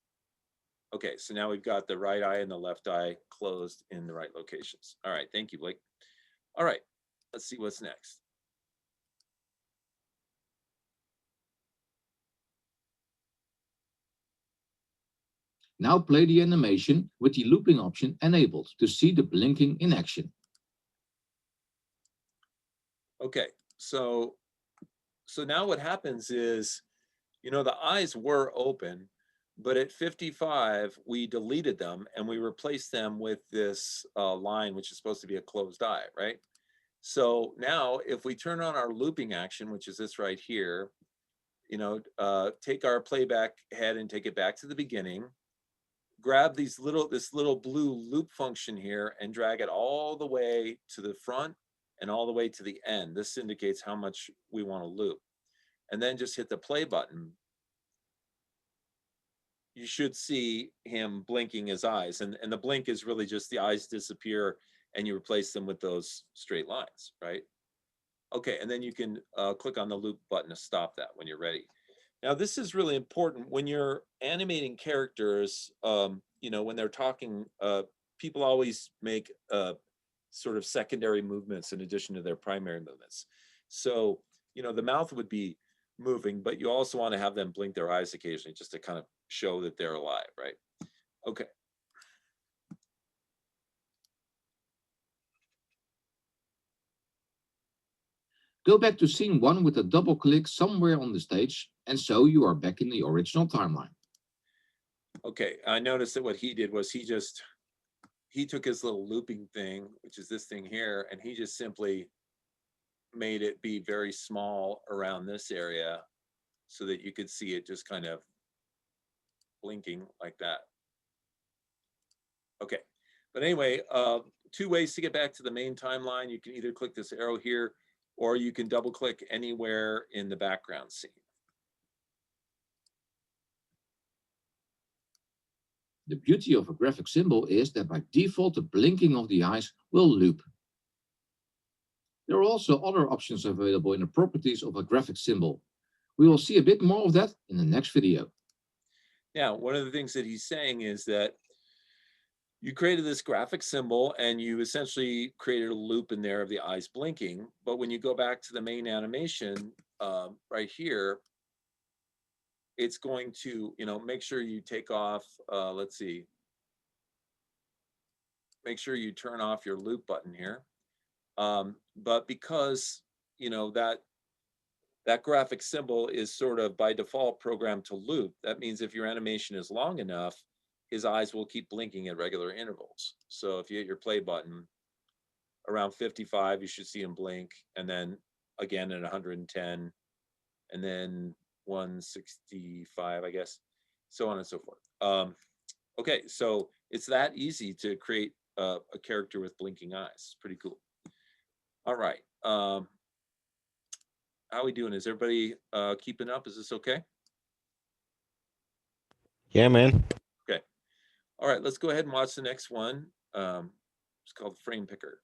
Okay, so now we've got the right eye and the left eye closed in the right locations. All right, thank you, Blake. All right, let's see what's next. Now play the animation with the looping option enabled to see the blinking in action. Okay, so now what happens is, the eyes were open, but at 55, we deleted them and we replaced them with this line, which is supposed to be a closed eye, right? So now if we turn on our looping action, which is this right here, take our playback head and take it back to the beginning, grab this little blue loop function here and drag it all the way to the front and all the way to the end. This indicates how much we want to loop. And then just hit the play button. You should see him blinking his eyes. And the blink is really just the eyes disappear and you replace them with those straight lines, right? Okay, and then you can click on the loop button to stop that when you're ready. Now, this is really important when you're animating characters, when they're talking, people always make sort of secondary movements in addition to their primary movements. So, the mouth would be moving, but you also want to have them blink their eyes occasionally just to kind of show that they're alive, right? Okay. Go back to scene 1 with a double click somewhere on the stage, and so you are back in the original timeline. Okay, I noticed that what he did was he took his little looping thing, which is this thing here, and he just simply made it be very small around this area so that you could see it just kind of blinking like that. Okay, but anyway, 2 ways to get back to the main timeline. You can either click this arrow here, or you can double click anywhere in the background scene. The beauty of a graphic symbol is that by default, the blinking of the eyes will loop. There are also other options available in the properties of a graphic symbol. We will see a bit more of that in the next video. Now, one of the things that he's saying is that you created this graphic symbol and you essentially created a loop in there of the eyes blinking. But when you go back to the main animation right here, it's going to, make sure you take off, let's see, make sure you turn off your loop button here. But because, that graphic symbol is sort of by default programmed to loop, that means if your animation is long enough, his eyes will keep blinking at regular intervals. So if you hit your play button, around 55, you should see him blink, and then again at 110, and then 165, I guess, so on and so forth. Okay, so it's that easy to create a character with blinking eyes. It's pretty cool. All right. How are we doing? Is everybody keeping up? Is this okay? Yeah, man. Okay. All right, let's go ahead and watch the next one. It's called Frame Picker.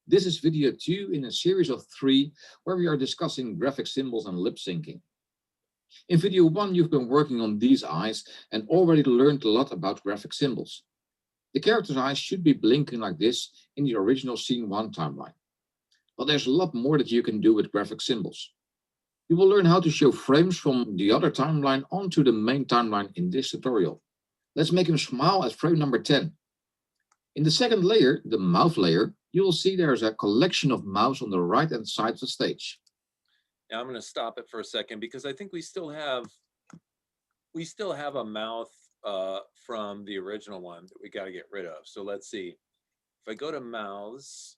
This is video 2 in a series of 3 where we are discussing graphic symbols and lip syncing. In video 1, you've been working on these eyes and already learned a lot about graphic symbols. The character's eyes should be blinking like this in the original scene 1 timeline. But there's a lot more that you can do with graphic symbols. You will learn how to show frames from the other timeline onto the main timeline in this tutorial. Let's make him smile at frame number 10. In the second layer, the mouth layer, you will see there's a collection of mouths on the right-hand side of the stage. Now I'm going to stop it for a second because I think we still have a mouth from the original one that we got to get rid of. So let's see. If I go to mouths,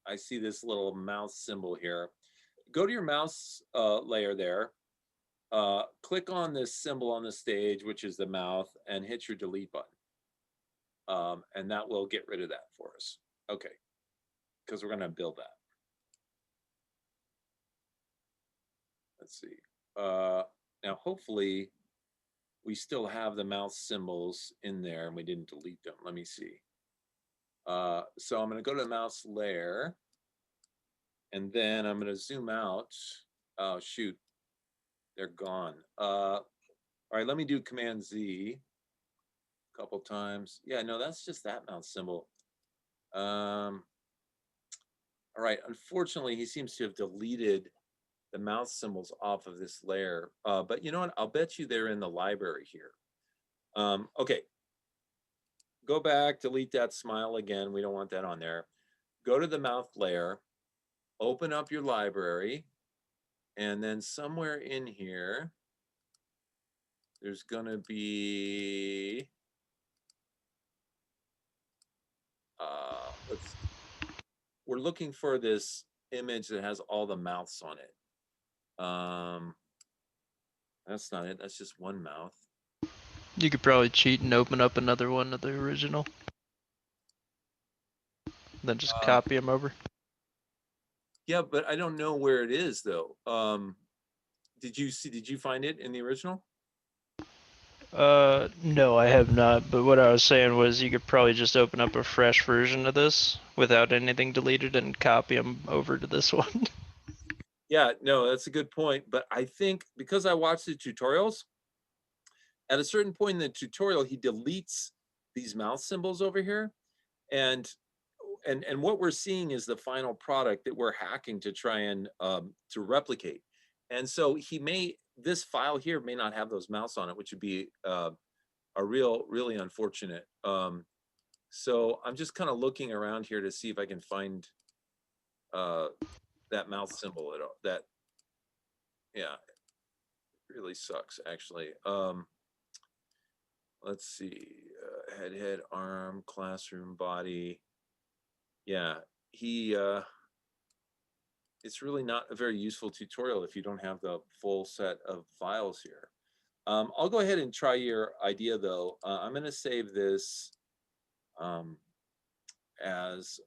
I see this little mouth symbol here. Go to your mouse layer there. Click on this symbol on the stage, which is the mouth, and hit your delete button. And that will get rid of that for us. Okay, because we're going to build that. Let's see. Now, hopefully, we still have the mouth symbols in there and we didn't delete them. Let me see. So I'm going to go to the mouse layer. And then I'm going to zoom out. Oh, shoot. They're gone. All right, let me do Command Z a couple times. Yeah, no, that's just that mouse symbol. All right, unfortunately, he seems to have deleted the mouse symbols off of this layer. But you know what? I'll bet you they're in the library here. Okay. Go back, delete that smile again. We don't want that on there. Go to the mouth layer. Open up your library, and then somewhere in here, there's going to be, we're looking for this image that has all the mouths on it. That's not it. That's just one mouth. You could probably cheat and open up another one of the original. Then just copy them over. Yeah, but I don't know where it is though. Did you find it in the original? No, I have not. But what I was saying was you could probably just open up a fresh version of this without anything deleted and copy them over to this one. Yeah, no, that's a good point. But I think because I watched the tutorials, at a certain point in the tutorial, he deletes these mouth symbols over here. And what we're seeing is the final product that we're hacking to try and to replicate. And so this file here may not have those mouse on it, which would be really unfortunate. So I'm just kind of looking around here to see if I can find that mouth symbol at all. That, yeah, really sucks actually. Let's see, head, arm, classroom, body. Yeah, it's really not a very useful tutorial if you don't have the full set of files here. I'll go ahead and try your idea though. I'm going to save this as,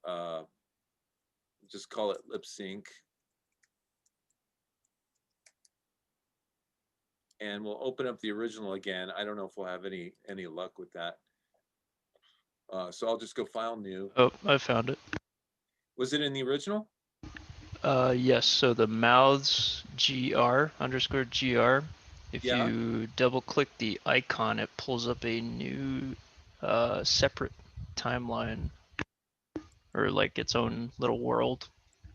just call it lip sync. And we'll open up the original again. I don't know if we'll have any luck with that. So I'll just go file new. Oh, I found it. Was it in the original? Yes, so the mouths gr_gr. If you double click the icon, it pulls up a new separate timeline or like its own little world,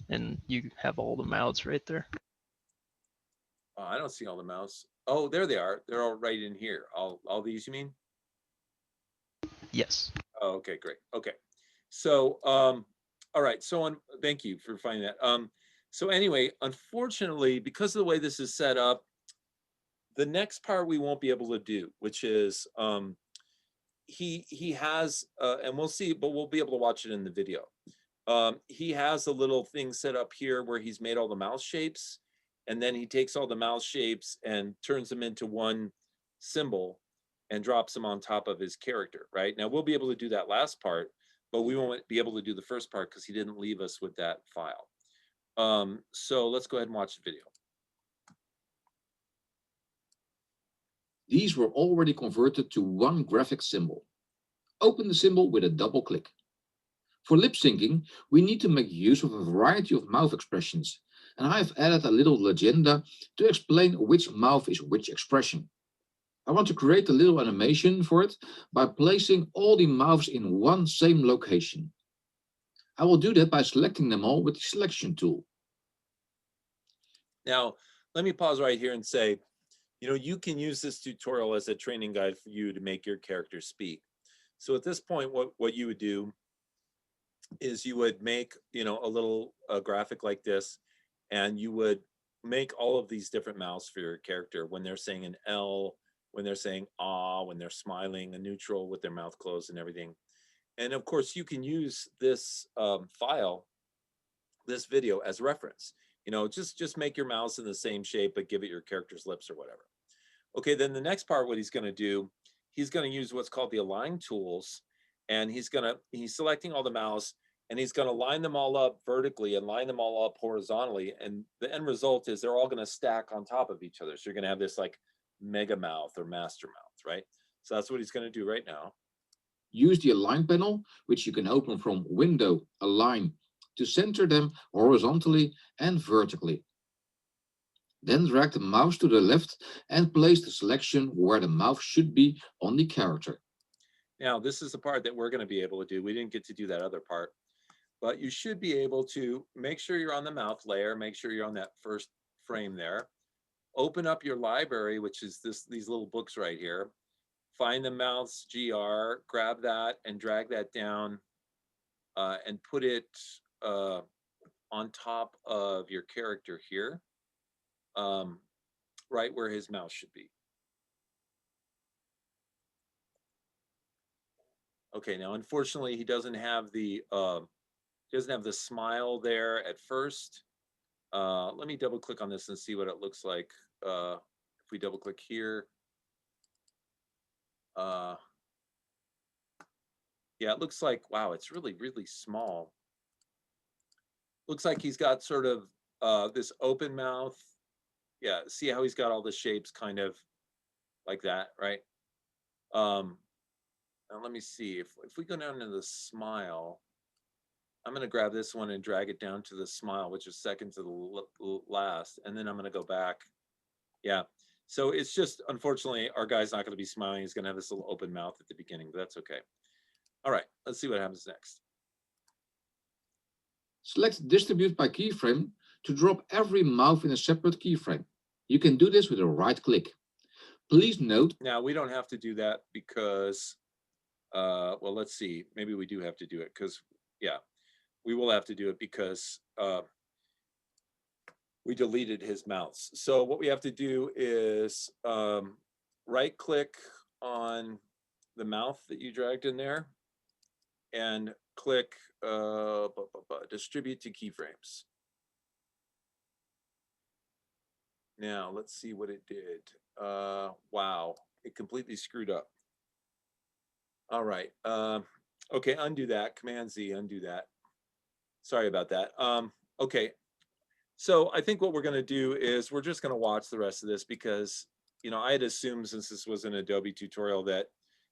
and you have all the mouths right there. I don't see all the mouths. Oh, there they are. They're all right in here. All these, you mean? Yes. Oh, okay, great. Okay. So, all right. So thank you for finding that. So anyway, unfortunately, because of the way this is set up, the next part we won't be able to do, which is he has, and we'll see, but we'll be able to watch it in the video. He has a little thing set up here where he's made all the mouse shapes, and then he takes all the mouse shapes and turns them into one symbol and drops them on top of his character, right? Now we'll be able to do that last part, but we won't be able to do the first part because he didn't leave us with that file. So let's go ahead and watch the video. These were already converted to one graphic symbol. Open the symbol with a double click. For lip syncing, we need to make use of a variety of mouth expressions, and I've added a little legenda to explain which mouth is which expression. I want to create a little animation for it by placing all the mouths in one same location. I will do that by selecting them all with the selection tool. Now, let me pause right here and say, you know, you can use this tutorial as a training guide for you to make your character speak. So at this point, what you would do is you would make, you know, a little graphic like this, and you would make all of these different mouths for your character when they're saying an L, when they're saying ah, when they're smiling, a neutral with their mouth closed and everything. And of course, you can use this file, this video as reference. You know, just make your mouths in the same shape, but give it your character's lips or whatever. Okay, then the next part, what he's going to do, he's going to use what's called the align tools, and he's selecting all the mouths, and he's going to line them all up vertically and line them all up horizontally, and the end result is they're all going to stack on top of each other. So you're going to have this like mega mouth or master mouth, right? So that's what he's going to do right now. Use the Align panel, which you can open from Window, Align, to center them horizontally and vertically. Then drag the mouse to the left and place the selection where the mouth should be on the character. Now, this is the part that we're going to be able to do. We didn't get to do that other part, but you should be able to make sure you're on the mouth layer, make sure you're on that first frame there. Open up your library, which is these little books right here. Find the mouths GR, grab that and drag that down and put it on top of your character here, right where his mouth should be. Okay, now unfortunately he doesn't have the smile there at first. Let me double click on this and see what it looks like. If we double click here, yeah, it looks like, wow, it's really, really small. Looks like he's got sort of this open mouth. Yeah, see how he's got all the shapes kind of like that, right? Now let me see, if we go down to the smile, I'm gonna grab this one and drag it down to the smile, which is second to the last, and then I'm gonna go back. Yeah, so it's just, unfortunately, our guy's not gonna be smiling. He's gonna have this little open mouth at the beginning, but that's okay. All right, let's see what happens next. Select Distribute by Keyframe to drop every mouth in a separate keyframe. You can do this with a right click. Please note. Now, we don't have to do that because, well, let's see, maybe we do have to do it because, yeah, we will have to do it because we deleted his mouths. So what we have to do is right click on the mouth that you dragged in there and click distribute to keyframes. Now let's see what it did. Wow, it completely screwed up. All right, okay, undo that, Command Z, undo that. Sorry about that. Okay, so I think what we're gonna do is we're just gonna watch the rest of this because, you know, I had assumed since this was an Adobe tutorial that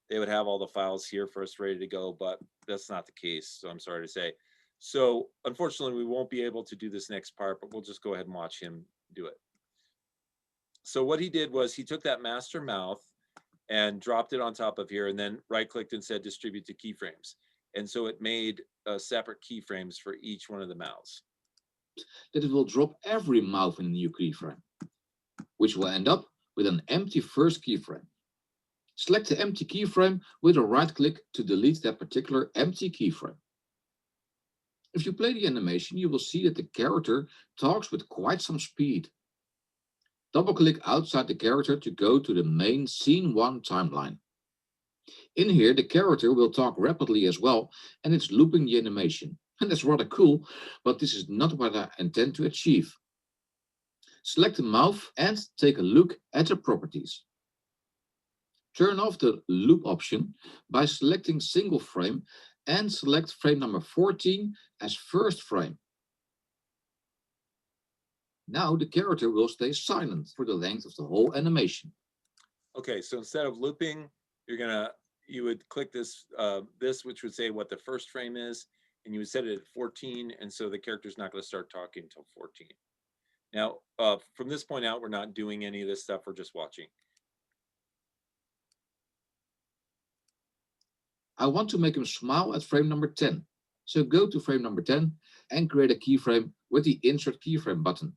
they would have all the files here for us ready to go, but that's not the case, so I'm sorry to say. So unfortunately, we won't be able to do this next part, but we'll just go ahead and watch him do it. So what he did was he took that master mouth and dropped it on top of here and then right-clicked and said distribute to keyframes. And so it made separate keyframes for each one of the mouths. That it will drop every mouth in a new keyframe, which will end up with an empty first keyframe. Select the empty keyframe with a right click to delete that particular empty keyframe. If you play the animation, you will see that the character talks with quite some speed. Double-click outside the character to go to the main Scene 1 timeline. In here, the character will talk rapidly as well, and it's looping the animation. And that's rather cool, but this is not what I intend to achieve. Select the mouth and take a look at the properties. Turn off the loop option by selecting single frame and select frame number 14 as first frame. Now the character will stay silent for the length of the whole animation. Okay, so instead of looping, you would click this, which would say what the first frame is, and you would set it at 14, and so the character's not going to start talking until 14. Now, from this point out, we're not doing any of this stuff, we're just watching. I want to make him smile at frame number 10. So go to frame number 10 and create a keyframe with the Insert Keyframe button.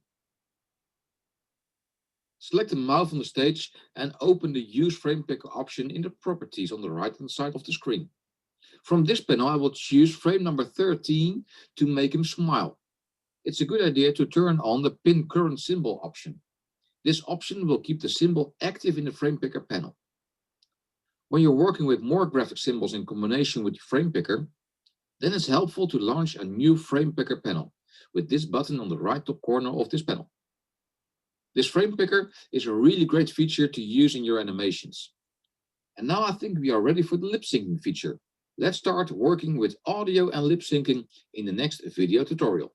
Select the mouth on the stage and open the Use Frame Picker option in the properties on the right-hand side of the screen. From this panel, I will choose frame number 13 to make him smile. It's a good idea to turn on the Pin Current Symbol option. This option will keep the symbol active in the Frame Picker panel. When you're working with more graphic symbols in combination with the Frame Picker, then it's helpful to launch a new Frame Picker panel with this button on the right top corner of this panel. This Frame Picker is a really great feature to use in your animations. And now I think we are ready for the lip syncing feature. Let's start working with audio and lip syncing in the next video tutorial.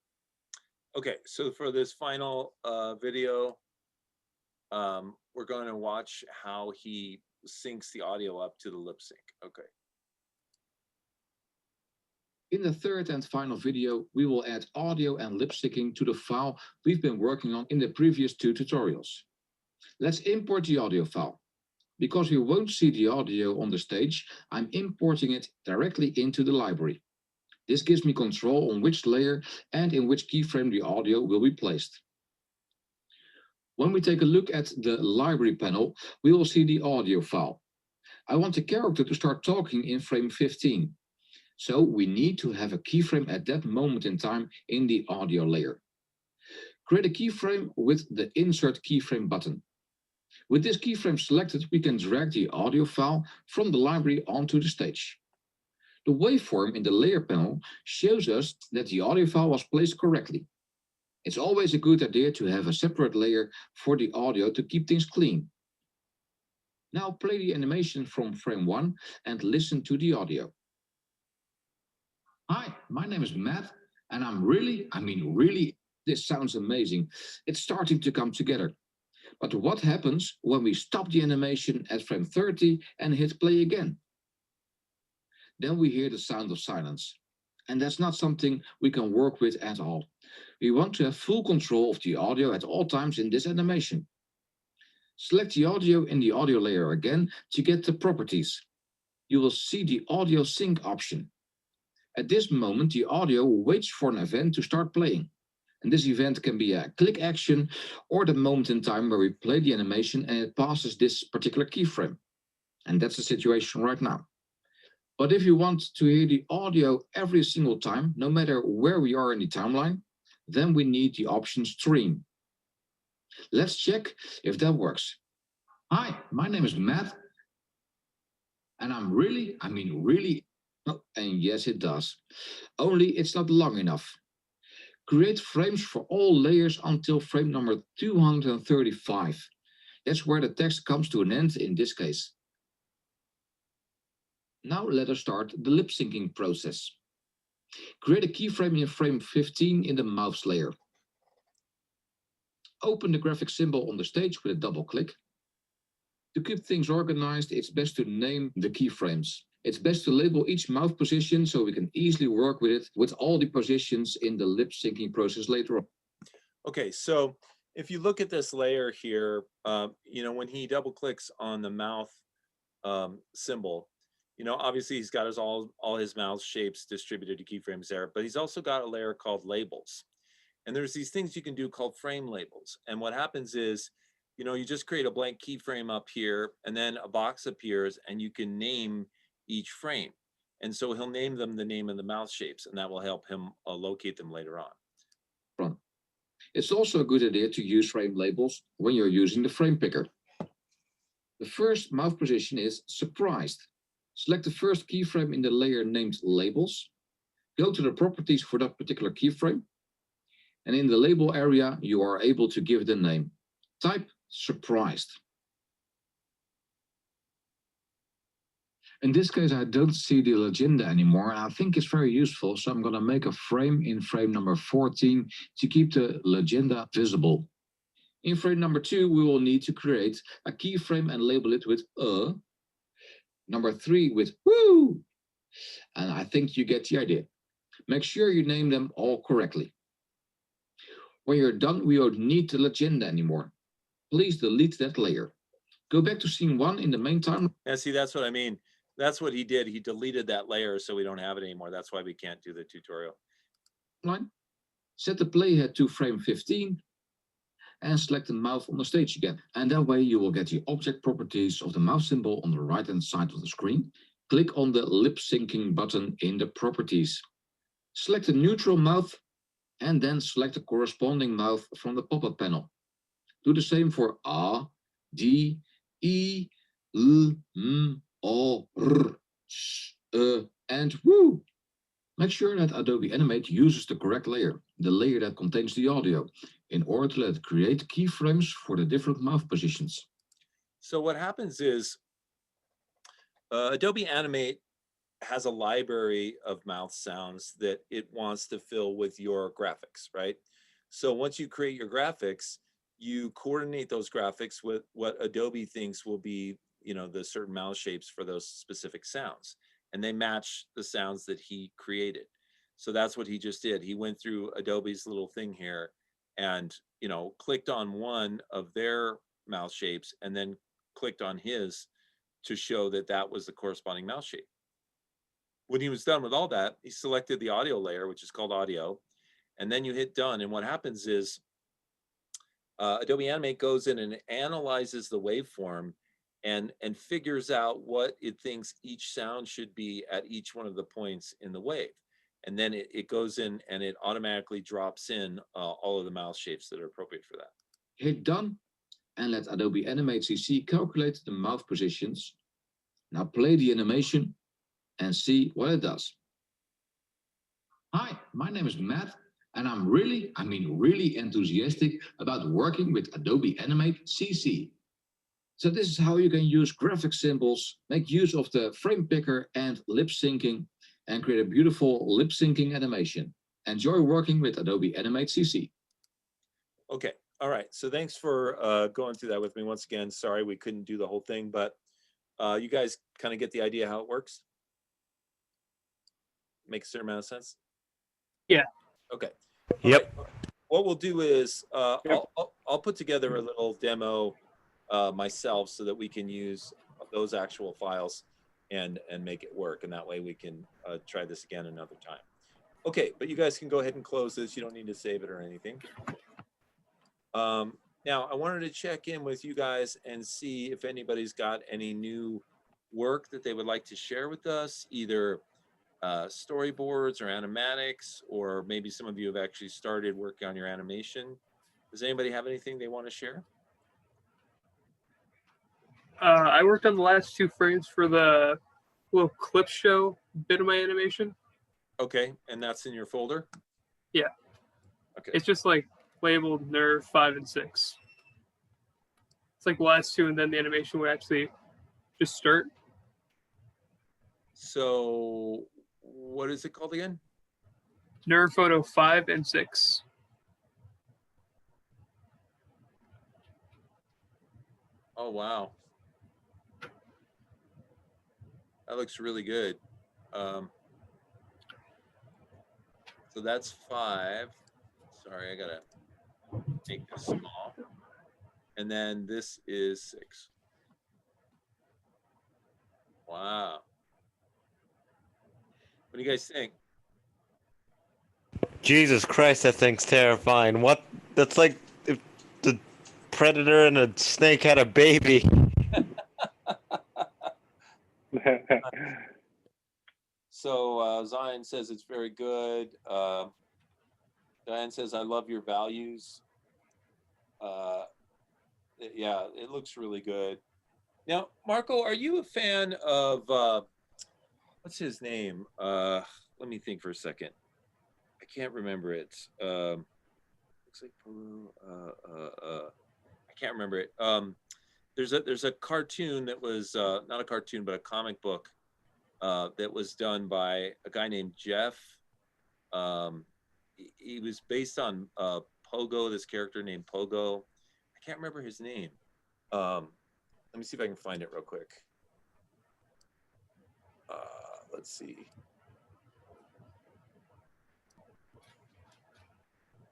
Okay, so for this final video, we're going to watch how he syncs the audio up to the lip sync. Okay. In the third and final video, we will add audio and lip syncing to the file we've been working on in the previous 2 tutorials. Let's import the audio file. Because we won't see the audio on the stage, I'm importing it directly into the library. This gives me control on which layer and in which keyframe the audio will be placed. When we take a look at the library panel, we will see the audio file. I want the character to start talking in frame 15. So we need to have a keyframe at that moment in time in the audio layer. Create a keyframe with the Insert Keyframe button. With this keyframe selected, we can drag the audio file from the library onto the stage. The waveform in the layer panel shows us that the audio file was placed correctly. It's always a good idea to have a separate layer for the audio to keep things clean. Now play the animation from frame 1 and listen to the audio. Hi, my name is Matt, and I'm really, this sounds amazing. It's starting to come together. But what happens when we stop the animation at frame 30 and hit play again? Then we hear the sound of silence. And that's not something we can work with at all. We want to have full control of the audio at all times in this animation. Select the audio in the audio layer again to get the properties. You will see the audio sync option. At this moment, the audio waits for an event to start playing. And this event can be a click action or the moment in time where we play the animation and it passes this particular keyframe. And that's the situation right now. But if you want to hear the audio every single time, no matter where we are in the timeline, then we need the option stream. Let's check if that works. Hi, my name is Matt. And I'm really, oh, and yes, it does. Only it's not long enough. Create frames for all layers until frame number 235. That's where the text comes to an end in this case. Now let us start the lip syncing process. Create a keyframe in frame 15 in the mouse layer. Open the graphic symbol on the stage with a double click. To keep things organized, it's best to name the keyframes. It's best to label each mouth position so we can easily work with it with all the positions in the lip syncing process later on. Okay, so if you look at this layer here, when he double clicks on the mouth symbol, obviously he's got all his mouth shapes distributed to keyframes there, but he's also got a layer called labels. And there's these things you can do called frame labels. And what happens is, you just create a blank keyframe up here, and then a box appears, and you can name each frame. And so he'll name them the name of the mouth shapes, and that will help him locate them later on. It's also a good idea to use frame labels when you're using the frame picker. The first mouth position is surprised. Select the first keyframe in the layer named labels. Go to the properties for that particular keyframe. And in the label area, you are able to give it a name. Type surprised. In this case, I don't see the legenda anymore, and I think it's very useful, so I'm going to make a frame in frame number 14 to keep the legenda visible. In frame number 2, we will need to create a keyframe and label it with number 3 with woo, and I think you get the idea. Make sure you name them all correctly. When you're done, we don't need the legenda anymore. Please delete that layer. Go back to scene 1 in the main timeline. Yeah, see, that's what I mean. That's what he did. He deleted that layer so we don't have it anymore. That's why we can't do the tutorial. Set the playhead to frame 15 and select the mouth on the stage again. And that way you will get the object properties of the mouth symbol on the right-hand side of the screen. Click on the lip syncing button in the properties. Select the neutral mouth and then select the corresponding mouth from the pop-up panel. Do the same for A, D, E, L, M, O, R, S, and woo. Make sure that Adobe Animate uses the correct layer, the layer that contains the audio, in order to let it create keyframes for the different mouth positions. So what happens is Adobe Animate has a library of mouth sounds that it wants to fill with your graphics, right? So once you create your graphics, you coordinate those graphics with what Adobe thinks will be, you know, the certain mouth shapes for those specific sounds. And they match the sounds that he created. So that's what he just did. He went through Adobe's little thing here and, you know, clicked on one of their mouth shapes and then clicked on his to show that that was the corresponding mouth shape. When he was done with all that, he selected the audio layer, which is called audio, and then you hit done. And what happens is Adobe Animate goes in and analyzes the waveform and figures out what it thinks each sound should be at each one of the points in the wave. And then it goes in and it automatically drops in all of the mouth shapes that are appropriate for that. Hit done and let Adobe Animate CC calculate the mouth positions. Now play the animation and see what it does. Hi, my name is Matt, and I'm really enthusiastic about working with Adobe Animate CC. So this is how you can use graphic symbols, make use of the frame picker and lip syncing, and create a beautiful lip syncing animation. Enjoy working with Adobe Animate CC. Okay, all right. So thanks for going through that with me once again. Sorry we couldn't do the whole thing, but you guys kind of get the idea how it works? Make a certain amount of sense? Yeah. Okay. Yep. All right. What we'll do is I'll put together a little demo myself so that we can use those actual files and make it work. And that way we can try this again another time. Okay, but you guys can go ahead and close this. You don't need to save it or anything. Now, I wanted to check in with you guys and see if anybody's got any new work that they would like to share with us, either storyboards or animatics, or maybe some of you have actually started working on your animation. Does anybody have anything they want to share? I worked on the last 2 frames for the little clip show bit of my animation. Okay, and that's in your folder? Yeah. Okay. It's just like labeled Nerve 5 and 6. It's like the last 2, and then the animation would actually just start. So what is it called again? Nerve photo 5 and 6. Oh, wow. That looks really good. So that's 5. Sorry, I gotta make this small. And then this is 6. Wow. What do you guys think? Jesus Christ, that thing's terrifying. What? That's like if the predator and a snake had a baby. So Zion says it's very good. Diane says, I love your values. Yeah, it looks really good. Now, Marco, are you a fan of, what's his name? Let me think for a second. I can't remember it. Looks like Peru. I can't remember it. There's a cartoon that was not a cartoon, but a comic book that was done by a guy named Jeff. He was based on Pogo, this character named Pogo. I can't remember his name. Let me see if I can find it real quick. Let's see.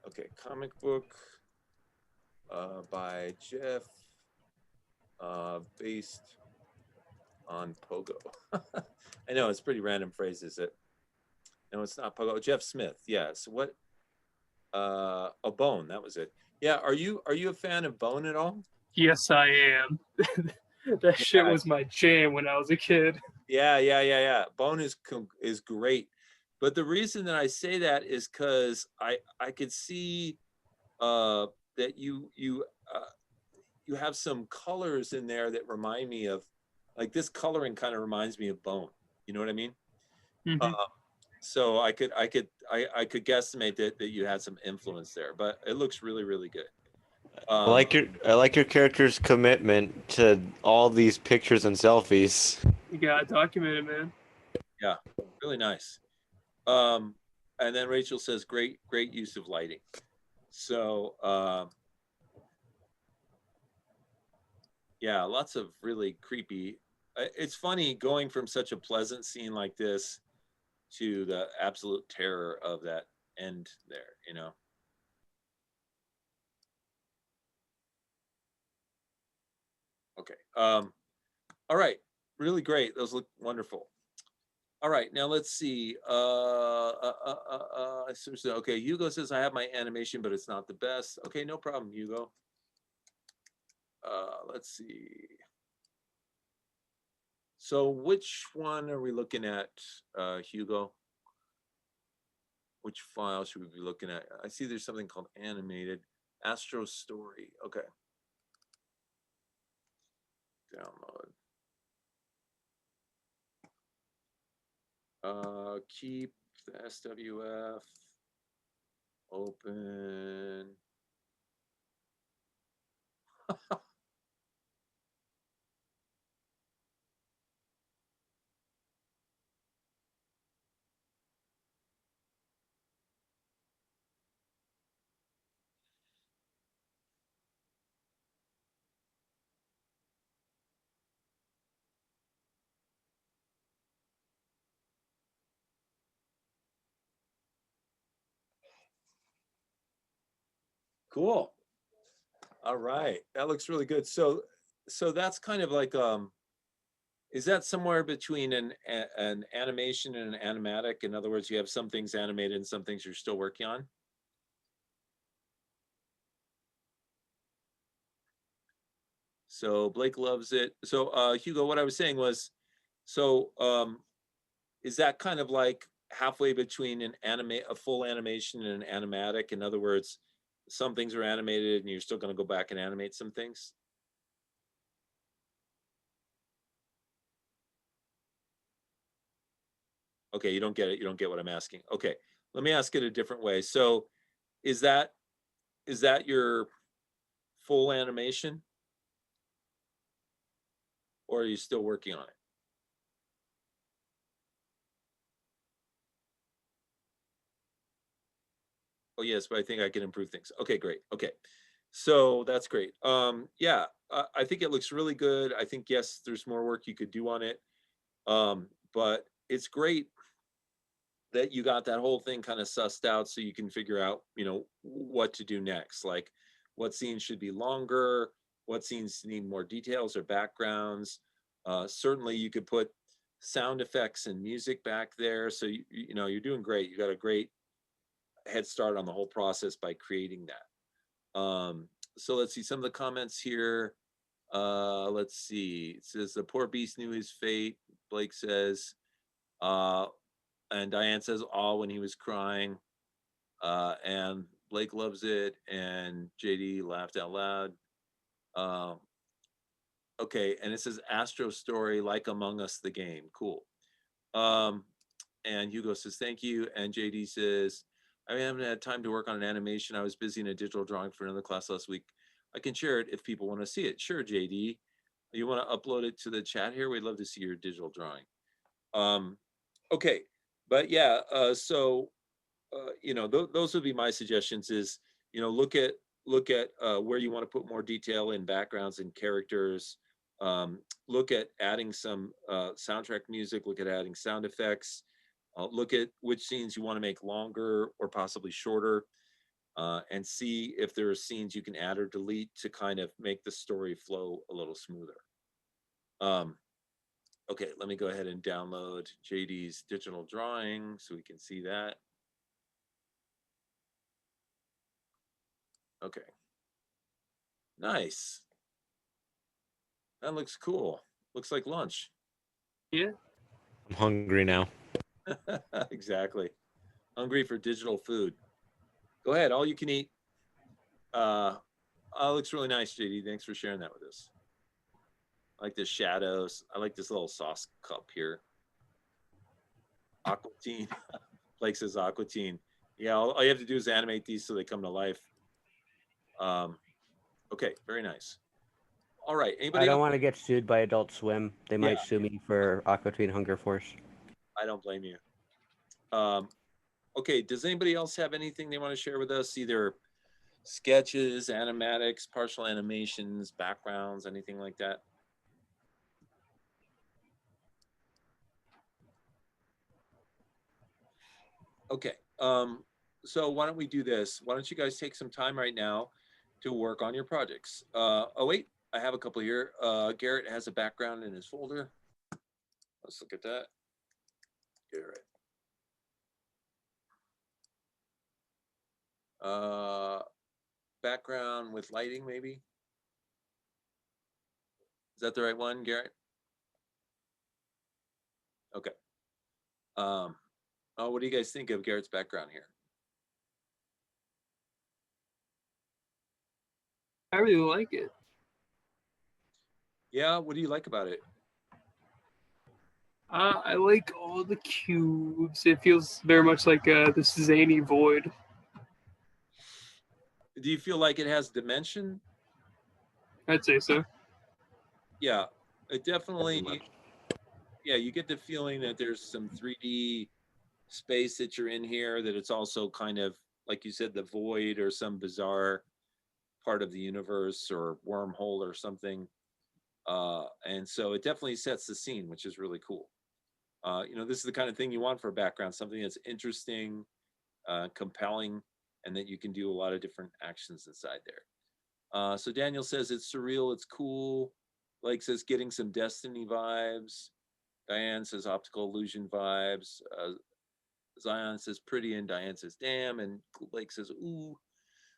Okay, comic book by Jeff, based on Pogo. I know it's pretty random phrases. No, it's not Pogo. Jeff Smith. Yeah. So what? a Bone. That was it. Yeah. Are you a fan of Bone at all? Yes, I am. That shit Yeah. was my jam when I was a kid. Yeah. Bone is great, but the reason that I say that is because I could see that you have some colors in there that remind me of, like, this coloring kind of reminds me of Bone. You know what I mean? Mhm. So I could guesstimate that you had some influence there, but it looks really, really good. I like your character's commitment to all these pictures and selfies. You gotta document it, man. Yeah, really nice. And then Rachel says, great use of lighting. So yeah, lots of really creepy. It's funny going from such a pleasant scene like this to the absolute terror of that end there, you know. Okay. All right. Really great. Those look wonderful. All right. Now let's see. So, okay. Hugo says I have my animation, but it's not the best. Okay, no problem, Hugo. Let's see. So which one are we looking at, Hugo? Which file should we be looking at? I see there's something called animated Astro Story. Okay. Download. Keep the SWF open. Cool. All right. That looks really good. So that's kind of like is that somewhere between an animation and an animatic? In other words, you have some things animated and some things you're still working on? So Blake loves it. So Hugo, what I was saying was, so is that kind of like halfway between a full animation and an animatic? In other words, some things are animated and you're still going to go back and animate some things? Okay, you don't get it. You don't get what I'm asking. Okay, let me ask it a different way. So is that your full animation, or are you still working on it? Oh yes, but I think I can improve things. Okay, great. Okay, so that's great. Yeah, I think it looks really good. I think, yes, there's more work you could do on it, but it's great that you got that whole thing kind of sussed out, so you can figure out, you know, what to do next. Like, what scenes should be longer, what scenes need more details or backgrounds. Certainly, you could put sound effects and music back there. So you know, you're doing great. You got a great head start on the whole process by creating that. So let's see some of the comments here. Let's see. It says the poor beast knew his fate. Blake says, and Diane says all when he was crying. And Blake loves it, and JD laughed out loud. Okay, and it says Astro Story, like Among Us the game. Cool. And Hugo says thank you, and JD says I haven't had time to work on an animation. I was busy in a digital drawing for another class last week. I can share it if people want to see it. Sure, JD. You want to upload it to the chat here? We'd love to see your digital drawing. Okay, but yeah, so you know, those would be my suggestions. Is, you know, look at where you want to put more detail in backgrounds and characters. Look at adding some soundtrack music. Look at adding sound effects. Look at which scenes you want to make longer or possibly shorter, and see if there are scenes you can add or delete to kind of make the story flow a little smoother. Okay, let me go ahead and download JD's digital drawing so we can see that. Okay. Nice. That looks cool. Looks like lunch. Yeah. I'm hungry now. Exactly. Hungry for digital food. Go ahead, all you can eat. Looks really nice, JD. Thanks for sharing that with us. I like the shadows. I like this little sauce cup here. Aquatine. Blake says Aquatine. Yeah, all you have to do is animate these so they come to life. Okay, very nice. All right, anybody I don't else? want to get sued by Adult Swim. They Yeah. might sue me for Aqua Teen Hunger Force. I don't blame you. Okay, does anybody else have anything they want to share with us? Either sketches, animatics, partial animations, backgrounds, anything like that? Okay, so why don't we do this? Why don't you guys take some time right now to work on your projects? Oh wait, I have a couple here. Garrett has a background in his folder. Let's look at that. Garrett. Background with lighting, maybe? Is that the right one, Garrett? Okay. Oh, what do you guys think of Garrett's background here? I really like it. Yeah, what do you like about it? I like all the cubes. It feels very much like this zany void. Do you feel like it has dimension? I'd say so. Yeah, it definitely, yeah, you get the feeling that there's some 3D space that you're in here, that it's also kind of, like you said, the void or some bizarre part of the universe or wormhole or something. And so it definitely sets the scene, which is really cool. You know, this is the kind of thing you want for a background, something that's interesting, compelling, and that you can do a lot of different actions inside there. So Daniel says it's surreal, it's cool. Blake says getting some Destiny vibes. Diane says optical illusion vibes. Zion says pretty, and Diane says damn, and Blake says ooh.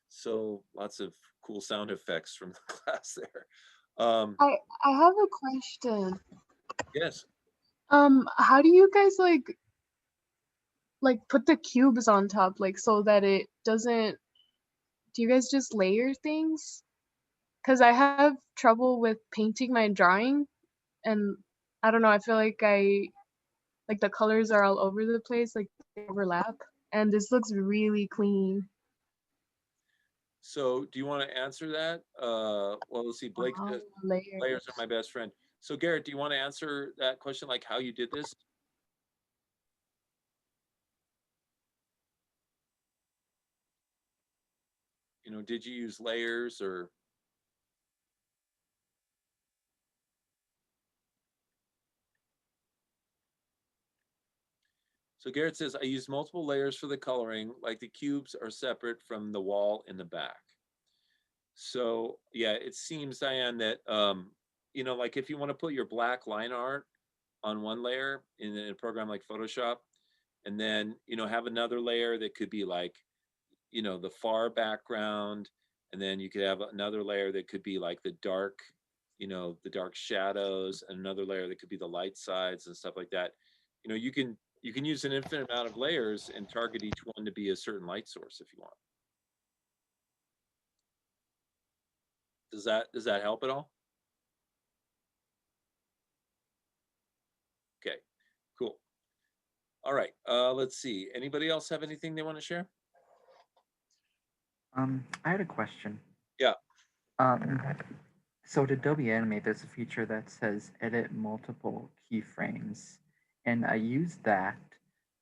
So lots of cool sound effects from the class there. I have a question. Yes. How do you guys like put the cubes on top, like so that it doesn't? Do you guys just layer things? Because I have trouble with painting my drawing, and I don't know. I feel like the colors are all over the place, like they overlap, and this looks really clean. So do you want to answer that? Well, let's see. Blake says layers are my best friend. So Garrett, do you want to answer that question, like how you did this? You know, did you use layers or? So Garrett says, I use multiple layers for the coloring, like the cubes are separate from the wall in the back. So yeah, it seems, Diane, that, you know, like if you want to put your black line art on one layer in a program like Photoshop, and then, you know, have another layer that could be like, you know, the far background, and then you could have another layer that could be like the dark, you know, the dark shadows, and another layer that could be the light sides and stuff like that. You know, you can use an infinite amount of layers and target each one to be a certain light source if you want. Does that help at all? Okay, cool. All right, let's see. Anybody else have anything they want to share? I had a question. Yeah. So to Adobe Animate, there's a feature that says edit multiple keyframes, and I use that,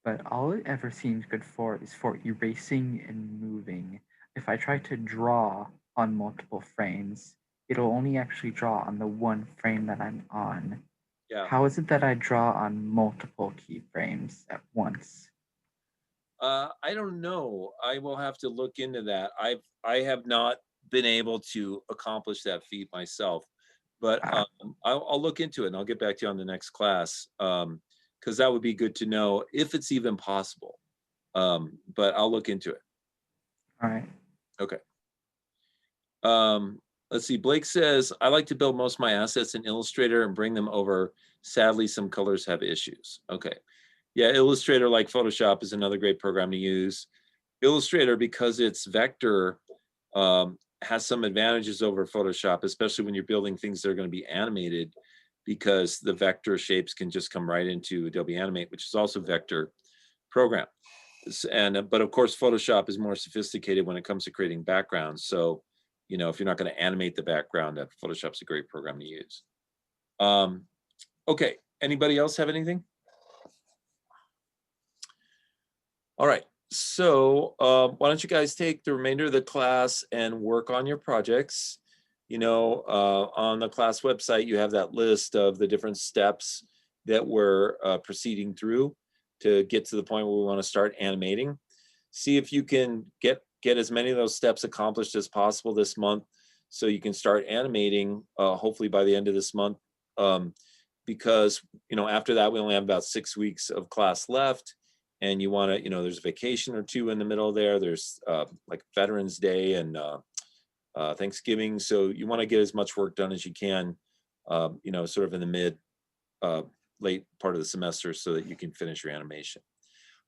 but all it ever seems good for is for erasing and moving. If I try to draw on multiple frames, it'll only actually draw on the one frame that I'm on. Yeah. How is it that I draw on multiple keyframes at once? I don't know. I will have to look into that. I have not been able to accomplish that feat myself, but I'll look into it and I'll get back to you on the next class, because that would be good to know if it's even possible. But I'll look into it. All right. Okay. Let's see, Blake says, I like to build most of my assets in Illustrator and bring them over. Sadly, some colors have issues. Okay. Yeah, Illustrator, like Photoshop, is another great program to use. Illustrator, because it's vector, has some advantages over Photoshop, especially when you're building things that are going to be animated, because the vector shapes can just come right into Adobe Animate, which is also vector program. But of course, Photoshop is more sophisticated when it comes to creating backgrounds. So, you know, if you're not going to animate the background, Photoshop's a great program to use. Okay, anybody else have anything? All right, so why don't you guys take the remainder of the class and work on your projects. You know, on the class website, you have that list of the different steps that we're proceeding through to get to the point where we want to start animating. See if you can get as many of those steps accomplished as possible this month, so you can start animating hopefully by the end of this month. Because, you know, after that, we only have about 6 weeks of class left. And you want to, you know, there's a vacation or two in the middle there. There's like Veterans Day and Thanksgiving. So you want to get as much work done as you can, you know, sort of in the late part of the semester, so that you can finish your animation.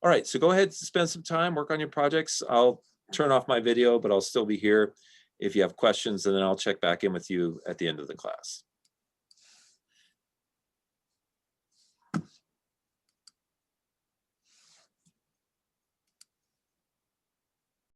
All right, so go ahead, spend some time, work on your projects. I'll turn off my video, but I'll still be here if you have questions, and then I'll check back in with you at the end of the class.